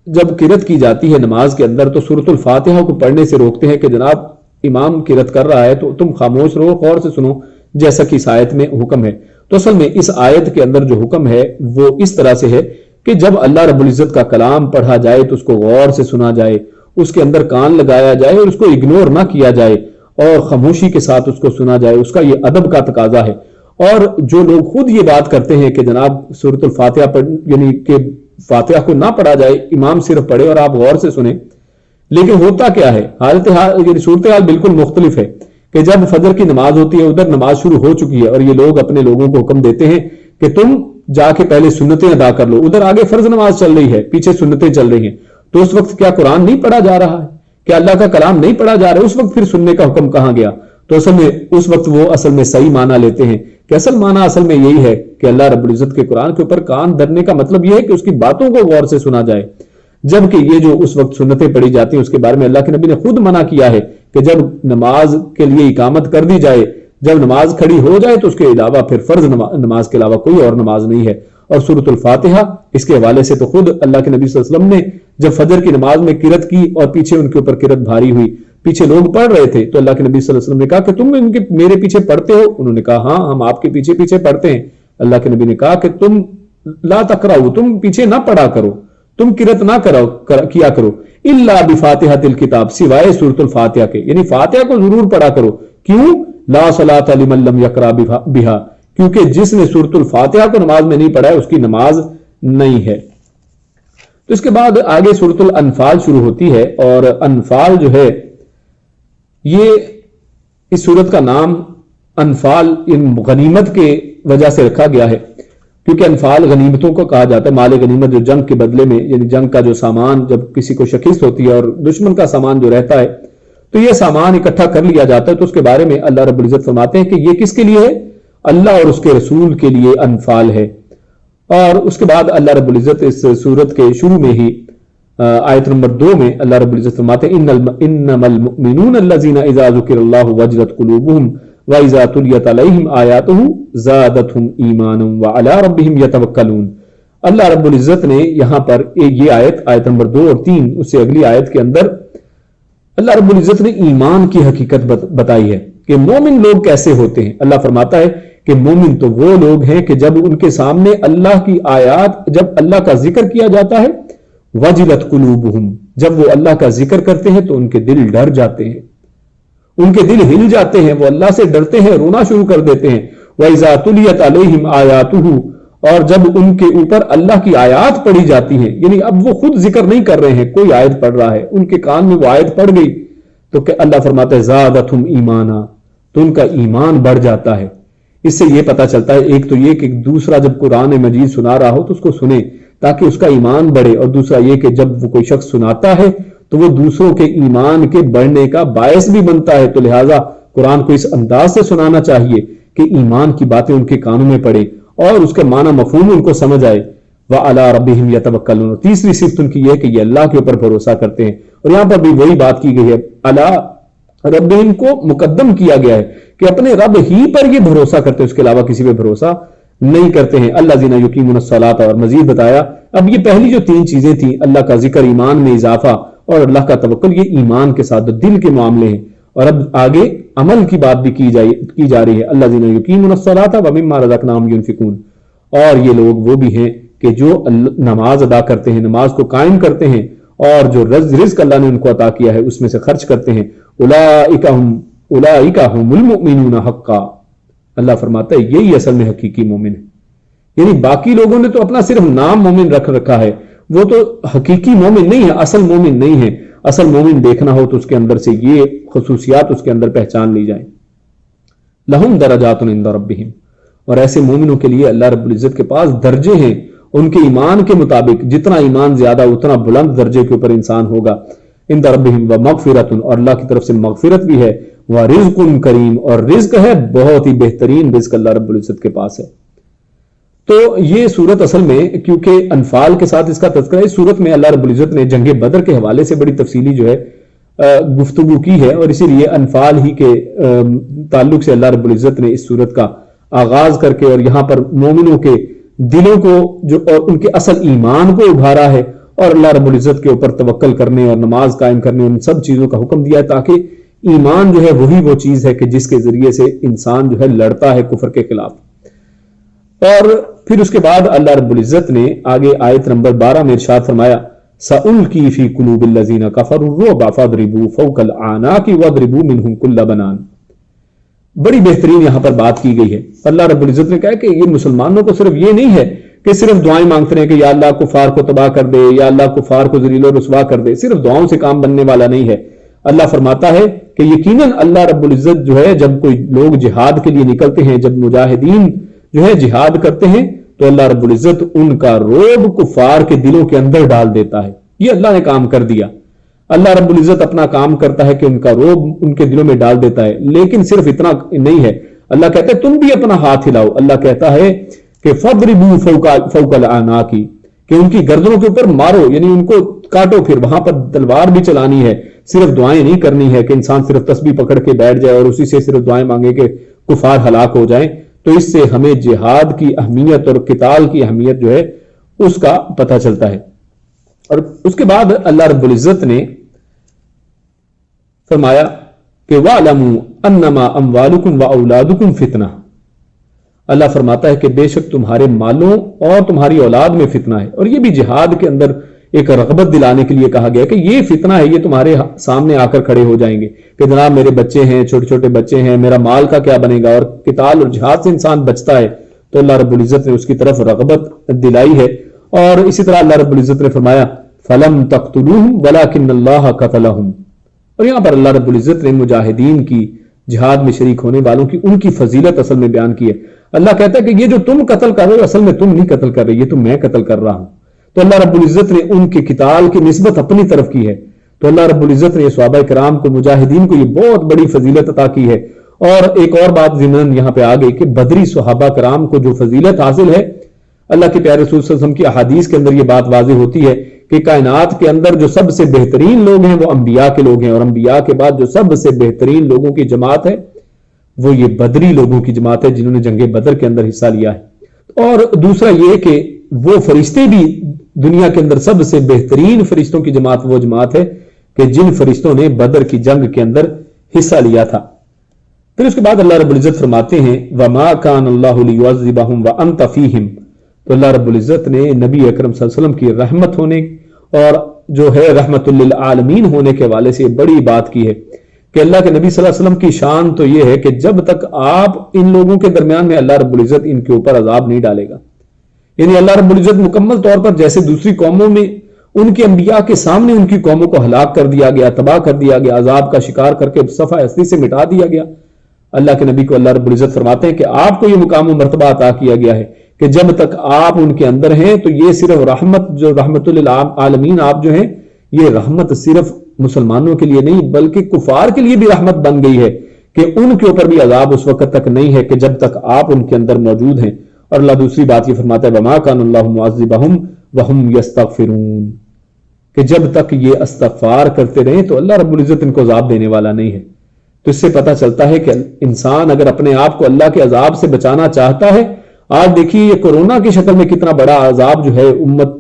جب قرأت کی جاتی ہے نماز کے اندر تو سورۃ الفاتحہ کو پڑھنے سے روکتے ہیں کہ جناب امام قرأت کر رہا ہے تو تم خاموش رہو، غور سے سنو، جیسا کہ اس آیت میں حکم ہے۔ تو اصل میں اس آیت کے اندر جو حکم ہے وہ اس طرح سے ہے کہ جب اللہ رب العزت کا کلام پڑھا جائے تو اس کو غور سے سنا جائے، اس کے اندر کان لگایا جائے اور اس کو اگنور نہ کیا جائے، اور خاموشی کے ساتھ اس کو سنا جائے، اس کا یہ ادب کا تقاضا ہے۔ اور جو لوگ خود یہ بات کرتے ہیں کہ جناب سورۃ الفاتحہ یعنی کہ فاتحہ کو نہ پڑھا جائے، امام صرف پڑھے اور آپ غور سے سنیں، لیکن ہوتا کیا ہے، یعنی صورتحال بالکل مختلف ہے کہ جب فجر کی نماز ہوتی ہے، ادھر نماز شروع ہو چکی ہے اور یہ لوگ اپنے لوگوں کو حکم دیتے ہیں کہ تم جا کے پہلے سنتیں ادا کر لو، ادھر آگے فرض نماز چل رہی ہے، پیچھے سنتیں چل رہی ہیں، تو اس وقت کیا قرآن نہیں پڑھا جا رہا ہے؟ کیا اللہ کا کلام نہیں پڑھا جا رہا ہے؟ اس وقت پھر سننے کا حکم کہاں گیا؟ تو اصل میں اس وقت وہ اصل میں صحیح معنی لیتے ہیں کہ اصل معنی اصل میں یہی ہے کہ اللہ رب العزت کے قرآن کے اوپر کان دھرنے کا مطلب یہ ہے کہ اس کی باتوں کو غور سے سنا جائے، جبکہ یہ جو اس وقت سنتیں پڑھی جاتی ہیں اس کے بارے میں اللہ کے نبی نے خود منع کیا ہے کہ جب نماز کے لیے اقامت کر دی جائے، جب نماز کھڑی ہو جائے تو اس کے علاوہ پھر فرض نماز کے علاوہ کوئی اور نماز نہیں ہے۔ اور سورۃ الفاتحہ اس کے حوالے سے تو خود اللہ کے نبی صلی اللہ علیہ وسلم نے جب فجر کی نماز میں قرأت کی اور پیچھے ان کے اوپر قرأت بھاری ہوئی، پیچھے لوگ پڑھ رہے تھے، تو اللہ کے نبی صلی اللہ علیہ وسلم نے کہا کہ تم میرے پیچھے پڑھتے ہو؟ انہوں نے کہا ہاں ہم آپ کے پیچھے پیچھے پڑھتے ہیں۔ اللہ کے نبی نے کہا کہ تم لا تقرؤ، تم پیچھے نہ پڑھا کرو، تم قرأت نہ کیا کرو الا بفاتحۃ الکتاب، سوائے سورۃ الفاتحہ کے، یعنی فاتحہ کو ضرور پڑھا کرو۔ کیوں؟ لا صلاۃ لمن لم یقرأ بہا، کیونکہ جس نے سورۃ الفاتحہ کو نماز میں نہیں پڑھا ہے اس کی نماز نہیں ہے۔ تو اس کے بعد آگے سورۃ الانفال شروع ہوتی ہے، اور انفال جو ہے یہ اس سورت کا نام انفال غنیمت کے وجہ سے رکھا گیا ہے، کیونکہ انفال غنیمتوں کو کہا جاتا ہے، مال غنیمت جو جنگ کے بدلے میں، یعنی جنگ کا جو سامان جب کسی کو شکست ہوتی ہے اور دشمن کا سامان جو رہتا ہے تو یہ سامان اکٹھا کر لیا جاتا ہے۔ تو اس کے بارے میں اللہ رب العزت فرماتے ہیں کہ یہ کس کے لیے ہے؟ اللہ اور اس کے رسول کے لیے انفال ہے۔ اور اس کے بعد اللہ رب العزت اس سورت کے شروع میں ہی آیت نمبر 2 میں اللہ رب العزت فرماتے ہیں انما المؤمنون الذين اذا ذكر الله وجلت قلوبهم واذا تليت عليهم آياته زادتهم ایمانا وعلى ربهم يتوکلون۔ اللہ رب العزت نے یہاں پر یہ آیت نمبر 2 اور 3 اس سے اگلی آیت کے اندر اللہ رب العزت نے ایمان کی حقیقت بتائی ہے کہ مومن لوگ کیسے ہوتے ہیں۔ اللہ فرماتا ہے کہ مومن تو وہ لوگ ہیں کہ جب ان کے سامنے اللہ کی آیات، جب اللہ کا ذکر کیا جاتا ہے، وجلت قلوبہم، جب وہ اللہ کا ذکر کرتے ہیں تو ان کے دل ڈر جاتے ہیں، ان کے دل ہل جاتے ہیں، وہ اللہ سے ڈرتے ہیں، رونا شروع کر دیتے ہیں۔ وَإِذَا تُلِيَتْ عَلَيْهِمْ آيَاتُهُ، اور جب ان کے اوپر اللہ کی آیات پڑھی جاتی ہیں، یعنی اب وہ خود ذکر نہیں کر رہے ہیں، کوئی آیت پڑھ رہا ہے، ان کے کان میں وہ آیت پڑھ گئی تو کہ اللہ فرماتا ہے زادتہم ایمانا، تو ان کا ایمان بڑھ جاتا ہے۔ اس سے یہ پتا چلتا ہے ایک تو یہ کہ دوسرا جب قرآن مجید سنا رہا ہو تو اس کو سنیں، تاکہ اس کا ایمان بڑھے، اور دوسرا یہ کہ جب وہ کوئی شخص سناتا ہے تو وہ دوسروں کے ایمان کے بڑھنے کا باعث بھی بنتا ہے. تو لہٰذا قرآن کو اس انداز سے سنانا چاہیے کہ ایمان کی باتیں ان کے کانوں میں پڑے اور اس کے معنی مفہوم ان کو سمجھ آئے. وَعَلَىٰ رَبِّهِمْ يَتَوَكَّلُونَ. تیسری صفت ان کی یہ کہ یہ اللہ کے اوپر بھروسہ کرتے ہیں، اور یہاں پر بھی وہی بات کی گئی ہے، عَلَىٰ رَبِّهِمْ کو مقدم کیا گیا ہے کہ اپنے رب ہی پر یہ بھروسہ کرتے ہیں، اس کے علاوہ کسی پہ بھروسہ نہیں کرتے ہیں. الَّذِينَ يُقِيمُونَ الصَّلَاةَ. اور مزید بتایا اب یہ پہلی جو 3 چیزیں تھیں، اللہ کا ذکر، ایمان میں اضافہ اور اللہ کا توکل، یہ ایمان کے ساتھ دل کے معاملے ہیں. اور اب آگے عمل کی بات بھی کی جا رہی ہے. الَّذِينَ يُقِيمُونَ الصَّلَاةَ وَمِمَّا رَزَقْنَاهُمْ يُنْفِقُونَ. اور یہ لوگ وہ بھی ہیں کہ جو نماز ادا کرتے ہیں، نماز کو قائم کرتے ہیں، اور جو رزق اللہ نے ان کو عطا کیا ہے اس میں سے خرچ کرتے ہیں. اولئک هم المؤمنون حقا. اللہ فرماتا ہے یہی اصل میں حقیقی مومن ہے. یعنی باقی لوگوں نے تو اپنا صرف نام مومن رکھ رکھا ہے، وہ تو حقیقی مومن نہیں ہے، اصل مومن نہیں ہے. اصل مومن دیکھنا ہو تو اس کے اندر سے یہ خصوصیات اس کے اندر پہچان لی جائیں. لہم درجات عند ربہم. اور ایسے مومنوں کے لیے اللہ رب العزت کے پاس درجے ہیں ان کے ایمان کے مطابق. جتنا ایمان زیادہ اتنا بلند درجے کے اوپر انسان ہوگا. عند ربہم ومغفرۃ. اور اللہ کی طرف سے مغفرت بھی ہے. ورزق کریم. اور رزق ہے بہت ہی بہترین رزق اللہ رب العزت کے پاس ہے. تو یہ صورت اصل میں کیونکہ انفال کے ساتھ اس کا تذکرہ ہے، اس صورت میں اللہ رب العزت نے جنگ بدر کے حوالے سے بڑی تفصیلی جو ہے گفتگو کی ہے، اور اسی لیے انفال ہی کے تعلق سے اللہ رب العزت نے اس صورت کا آغاز کر کے اور یہاں پر مومنوں کے دلوں کو جو اور ان کے اصل ایمان کو ابھارا ہے، اور اللہ رب العزت کے اوپر توکل کرنے اور نماز قائم کرنے ان سب چیزوں کا حکم دیا ہے، تاکہ ایمان جو ہے وہی وہ چیز ہے کہ جس کے ذریعے سے انسان جو ہے لڑتا ہے کفر کے خلاف. اور پھر اس کے بعد اللہ رب العزت نے آگے آیت نمبر 12 میں ارشاد فرمایا سَأُلْقِي فِي قُلُوبِ الَّذِينَ كَفَرُوا الرُّعْبَ فَاضْرِبُوا فَوْقَ الْأَعْنَاقِ وَاضْرِبُوا مِنْهُمْ كُلَّ بَنَانٍ. بڑی بہترین یہاں پر بات کی گئی ہے. اللہ رب العزت نے کہا کہ یہ مسلمانوں کو صرف یہ نہیں ہے کہ صرف دعائیں مانگتے رہے کہ یا اللہ کفار کو تباہ کر دے، یا اللہ کفار کو ذلیل و رسوا کر دے. صرف دعاؤں سے کام بننے والا نہیں ہے. اللہ فرماتا ہے کہ یقیناً اللہ رب العزت جو ہے جب کوئی لوگ جہاد کے لیے نکلتے ہیں، جب مجاہدین جو ہے جہاد کرتے ہیں، تو اللہ رب العزت ان کا رعب کفار کے دلوں کے اندر ڈال دیتا ہے. یہ اللہ نے کام کر دیا. اللہ رب العزت اپنا کام کرتا ہے کہ ان کا رعب ان کے دلوں میں ڈال دیتا ہے. لیکن صرف اتنا نہیں ہے، اللہ کہتا ہے تم بھی اپنا ہاتھ ہلاؤ. اللہ کہتا ہے کہ فَاضْرِبُوا فَوْقَ الْأَعْنَاقِ، کہ ان کی گردنوں کے اوپر مارو، یعنی ان کو کاٹو. پھر وہاں پر تلوار بھی چلانی ہے، صرف دعائیں نہیں کرنی ہے کہ انسان صرف تسبیح پکڑ کے بیٹھ جائے اور اسی سے صرف دعائیں مانگے کہ کفار ہلاک ہو جائیں. تو اس سے ہمیں جہاد کی اہمیت اور قتال کی اہمیت جو ہے اس کا پتہ چلتا ہے. اور اس کے بعد اللہ رب العزت نے فرمایا کہ وَاعْلَمُوا أَنَّمَا أَمْوَالُكُمْ وَأَوْلَادُكُمْ فِتْنَةٌ. اللہ فرماتا ہے کہ بے شک تمہارے مالوں اور تمہاری اولاد میں فتنہ ہے. اور یہ بھی جہاد کے اندر ایک رغبت دلانے کے لیے کہا گیا کہ یہ فتنہ ہے، یہ تمہارے سامنے آ کر کھڑے ہو جائیں گے کہ جناب میرے بچے ہیں، چھوٹے چھوٹے بچے ہیں، میرا مال کا کیا بنے گا. اور قتال اور جہاد سے انسان بچتا ہے تو اللہ رب العزت نے اس کی طرف رغبت دلائی ہے. اور اسی طرح اللہ رب العزت نے فرمایا فَلَمْ تَقْتُلُوهُمْ وَلَكِنَّ اللَّهَ قَتَلَهُمْ. اور یہاں پر اللہ رب العزت نے مجاہدین کی، جہاد میں شریک ہونے والوں کی، ان کی فضیلت اصل میں بیان کی ہے. اللہ کہتا ہے کہ یہ جو تم قتل کر رہے ہو اصل میں تم نہیں قتل کر رہے، یہ تو میں قتل کر رہا ہوں. تو اللہ رب العزت نے ان کے قتال کی نسبت اپنی طرف کی ہے. تو اللہ رب العزت نے صحابہ کرام کو، مجاہدین کو یہ بہت بڑی فضیلت عطا کی ہے. اور ایک اور بات ضمن یہاں پہ آ گئی کہ بدری صحابہ کرام کو جو فضیلت حاصل ہے، اللہ کے پیارے رسول صلی اللہ علیہ وسلم کی احادیث کے اندر یہ بات واضح ہوتی ہے کہ کائنات کے اندر جو سب سے بہترین لوگ ہیں وہ انبیاء کے لوگ ہیں، اور انبیاء کے بعد جو سب سے بہترین لوگوں کی جماعت ہے وہ یہ بدری لوگوں کی جماعت ہے جنہوں نے جنگ بدر کے اندر حصہ لیا ہے. اور دوسرا یہ کہ وہ فرشتے بھی دنیا کے اندر سب سے بہترین فرشتوں کی جماعت وہ جماعت ہے کہ جن فرشتوں نے بدر کی جنگ کے اندر حصہ لیا تھا. پھر اس کے بعد اللہ رب العزت فرماتے ہیں وَمَا كَانَ اللَّهُ لِيُعَذِّبَهُمْ وَأَنْتَ فِيهِمْ. تو اللہ رب العزت نے نبی اکرم صلی اللہ علیہ وسلم کی رحمت ہونے اور جو ہے رحمت للعالمین ہونے کے حوالے سے بڑی بات کی ہے کہ اللہ کے نبی صلی اللہ علیہ وسلم کی شان تو یہ ہے کہ جب تک آپ ان لوگوں کے درمیان میں اللہ رب العزت ان کے اوپر عذاب نہیں ڈالے گا. یعنی اللہ رب العزت مکمل طور پر جیسے دوسری قوموں میں ان کے انبیاء کے سامنے ان کی قوموں کو ہلاک کر دیا گیا، تباہ کر دیا گیا، عذاب کا شکار کر کے صفحہ ہستی سے مٹا دیا گیا، اللہ کے نبی کو اللہ رب العزت فرماتے ہیں کہ آپ کو یہ مقام و مرتبہ عطا کیا گیا ہے کہ جب تک آپ ان کے اندر ہیں تو یہ صرف رحمت، جو رحمت للعالمین آپ جو ہیں، یہ رحمت صرف مسلمانوں کے لیے نہیں بلکہ کفار کے لیے بھی رحمت بن گئی ہے کہ ان کے اوپر بھی عذاب اس وقت تک نہیں ہے کہ جب تک آپ ان کے اندر موجود ہیں۔ اور اللہ دوسری بات یہ فرماتا ہے وَمَا كَانَ اللَّهُ مُعَذِّبَهُمْ وَهُمْ يَسْتَغْفِرُونَ، کہ جب تک یہ استغفار کرتے رہیں تو اللہ رب العزت ان کو عذاب دینے والا نہیں ہے۔ تو اس سے پتہ چلتا ہے کہ انسان اگر اپنے آپ کو اللہ کے عذاب سے بچانا چاہتا ہے، آج دیکھیے یہ کورونا کی شکل میں کتنا بڑا عذاب جو ہے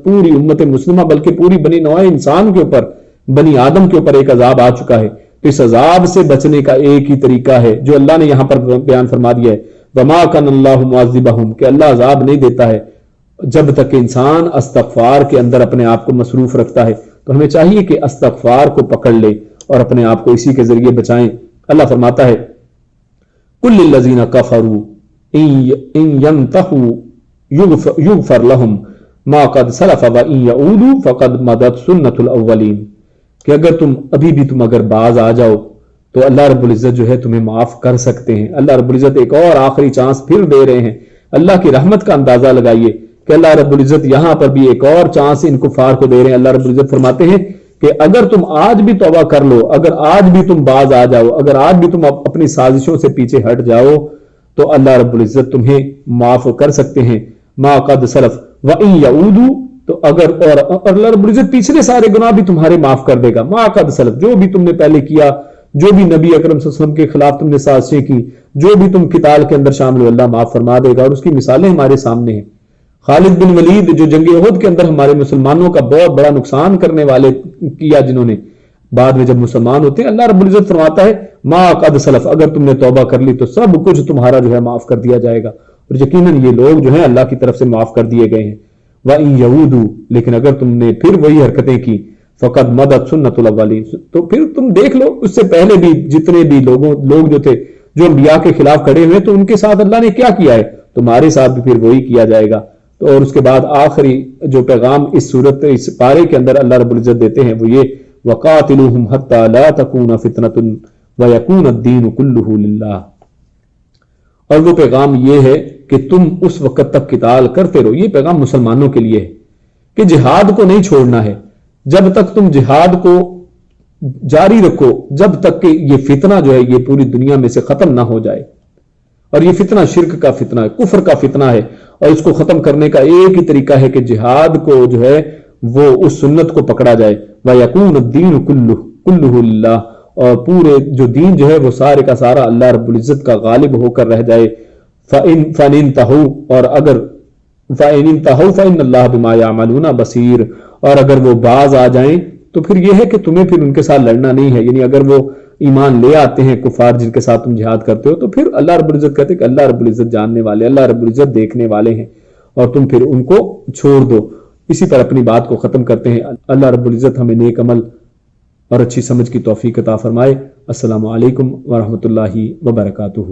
پوری امت مسلمہ بلکہ پوری بنی نوع انسان کے اوپر، بنی آدم کے اوپر ایک عذاب آ چکا ہے۔ تو اس عذاب سے بچنے کا ایک ہی طریقہ ہے جو اللہ نے یہاں پر بیان فرما دیا ہے، وَمَا كَانَ اللَّهُ مُعَذِّبَهُمْ، کہ اللہ عذاب نہیں دیتا ہے جب تک کہ انسان استغفار کے اندر اپنے آپ کو مصروف رکھتا ہے۔ تو ہمیں چاہیے کہ استغفار کو پکڑ لے اور اپنے آپ کو اسی کے ذریعے بچائیں۔ اللہ فرماتا ہے قُلْ لِلَّذِينَ كَفَرُوا إِن يَنْتَهُوا يُغْفَرْ لَهُمْ مَا قَدْ سَلَفَ وَإِن يَعُودُوا فَقَدْ مَضَتْ سُنَّةُ الْأَوَّلِينَ، کہ اگر تم ابھی بھی اگر باز آ جاؤ تو اللہ رب العزت جو ہے تمہیں معاف کر سکتے ہیں۔ اللہ رب العزت ایک اور آخری چانس پھر دے رہے ہیں۔ اللہ کی رحمت کا اندازہ لگائیے کہ اللہ رب العزت یہاں پر بھی ایک اور چانس ان کفار کو دے رہے ہیں۔ اللہ رب العزت فرماتے ہیں کہ اگر تم آج بھی توبہ کر لو، اگر آج بھی تم باز آ جاؤ، اگر آج بھی تم اپنی سازشوں سے پیچھے ہٹ جاؤ تو اللہ رب العزت تمہیں معاف کر سکتے ہیں۔ ما قد سلف وَإِن يَعُودُوا، تو اگر اور اللہ رب العزت پچھلے سارے گناہ بھی تمہارے معاف کر دے گا۔ ما قد سلف، جو بھی تم نے پہلے کیا، جو بھی نبی اکرم صلی اللہ علیہ وسلم کے خلاف تم نے سازشیں کی، جو بھی تم قتال کے اندر شامل ہو، اللہ معاف فرما دے گا۔ اور اس کی مثالیں ہمارے سامنے ہیں۔ خالد بن ولید جو جنگ احد کے اندر ہمارے مسلمانوں کا بہت بڑا نقصان کرنے والے کیا، جنہوں نے بعد میں جب مسلمان ہوتے ہیں، اللہ رب العزت فرماتا ہے ما قد سلف، اگر تم نے توبہ کر لی تو سب کچھ تمہارا جو ہے معاف کر دیا جائے گا۔ اور یقیناً یہ لوگ جو ہیں اللہ کی طرف سے معاف کر دیے گئے ہیں۔ وَإِن يَعُودُوا، لیکن اگر تم نے پھر وہی حرکتیں کی، فَقَدْ مَضَتْ سُنَّةُ الْأَوَّلِينَ، تو پھر تم دیکھ لو اس سے پہلے بھی جتنے بھی لوگ جو تھے جو انبیاء کے خلاف کھڑے ہوئے تو ان کے ساتھ اللہ نے کیا کیا ہے، تمہارے ساتھ بھی پھر وہی کیا جائے گا۔ تو اور اس کے بعد آخری جو پیغام اس پارے کے اندر اللہ رب العزت دیتے ہیں وہ یہ وَقَاتِلُوهُمْ حَتَّى لَا تَكُونَ فِتْنَةٌ وَيَكُونَ الدِّينُ كُلُّهُ لِلَّهِ، اور وہ پیغام یہ ہے کہ تم اس وقت تک قتال کرتے رہو۔ یہ پیغام مسلمانوں کے لیے ہے کہ جہاد کو نہیں چھوڑنا ہے، جب تک تم جہاد کو جاری رکھو، جب تک کہ یہ فتنہ جو ہے یہ پوری دنیا میں سے ختم نہ ہو جائے۔ اور یہ فتنہ شرک کا فتنہ ہے، کفر کا فتنہ ہے، اور اس کو ختم کرنے کا ایک ہی طریقہ ہے کہ جہاد کو جو ہے وہ اس سنت کو پکڑا جائے۔ وَيَكُونَ الدِّينُ كُلُّهُ لِلَّهِ، اور پورے جو دین جو ہے وہ سارے کا سارا اللہ رب العزت کا غالب ہو کر رہ جائے۔ فَإِن انتهوا، اور اگر فَإِن انتهوا فَإِنَّ اللَّهَ بِمَا يَعْمَلُونَ بَصِيرٌ، اور اگر وہ باز آ جائیں تو پھر یہ ہے کہ تمہیں پھر ان کے ساتھ لڑنا نہیں ہے، یعنی اگر وہ ایمان لے آتے ہیں کفار جن کے ساتھ تم جہاد کرتے ہو تو پھر اللہ رب العزت کہتے ہیں کہ اللہ رب العزت جاننے والے، اللہ رب العزت دیکھنے والے ہیں، اور تم پھر ان کو چھوڑ دو۔ اسی پر اپنی بات کو ختم کرتے ہیں۔ اللہ رب العزت ہمیں نیک عمل اور اچھی سمجھ کی توفیق عطا فرمائے۔ السلام علیکم ورحمۃ اللہ وبرکاتہ۔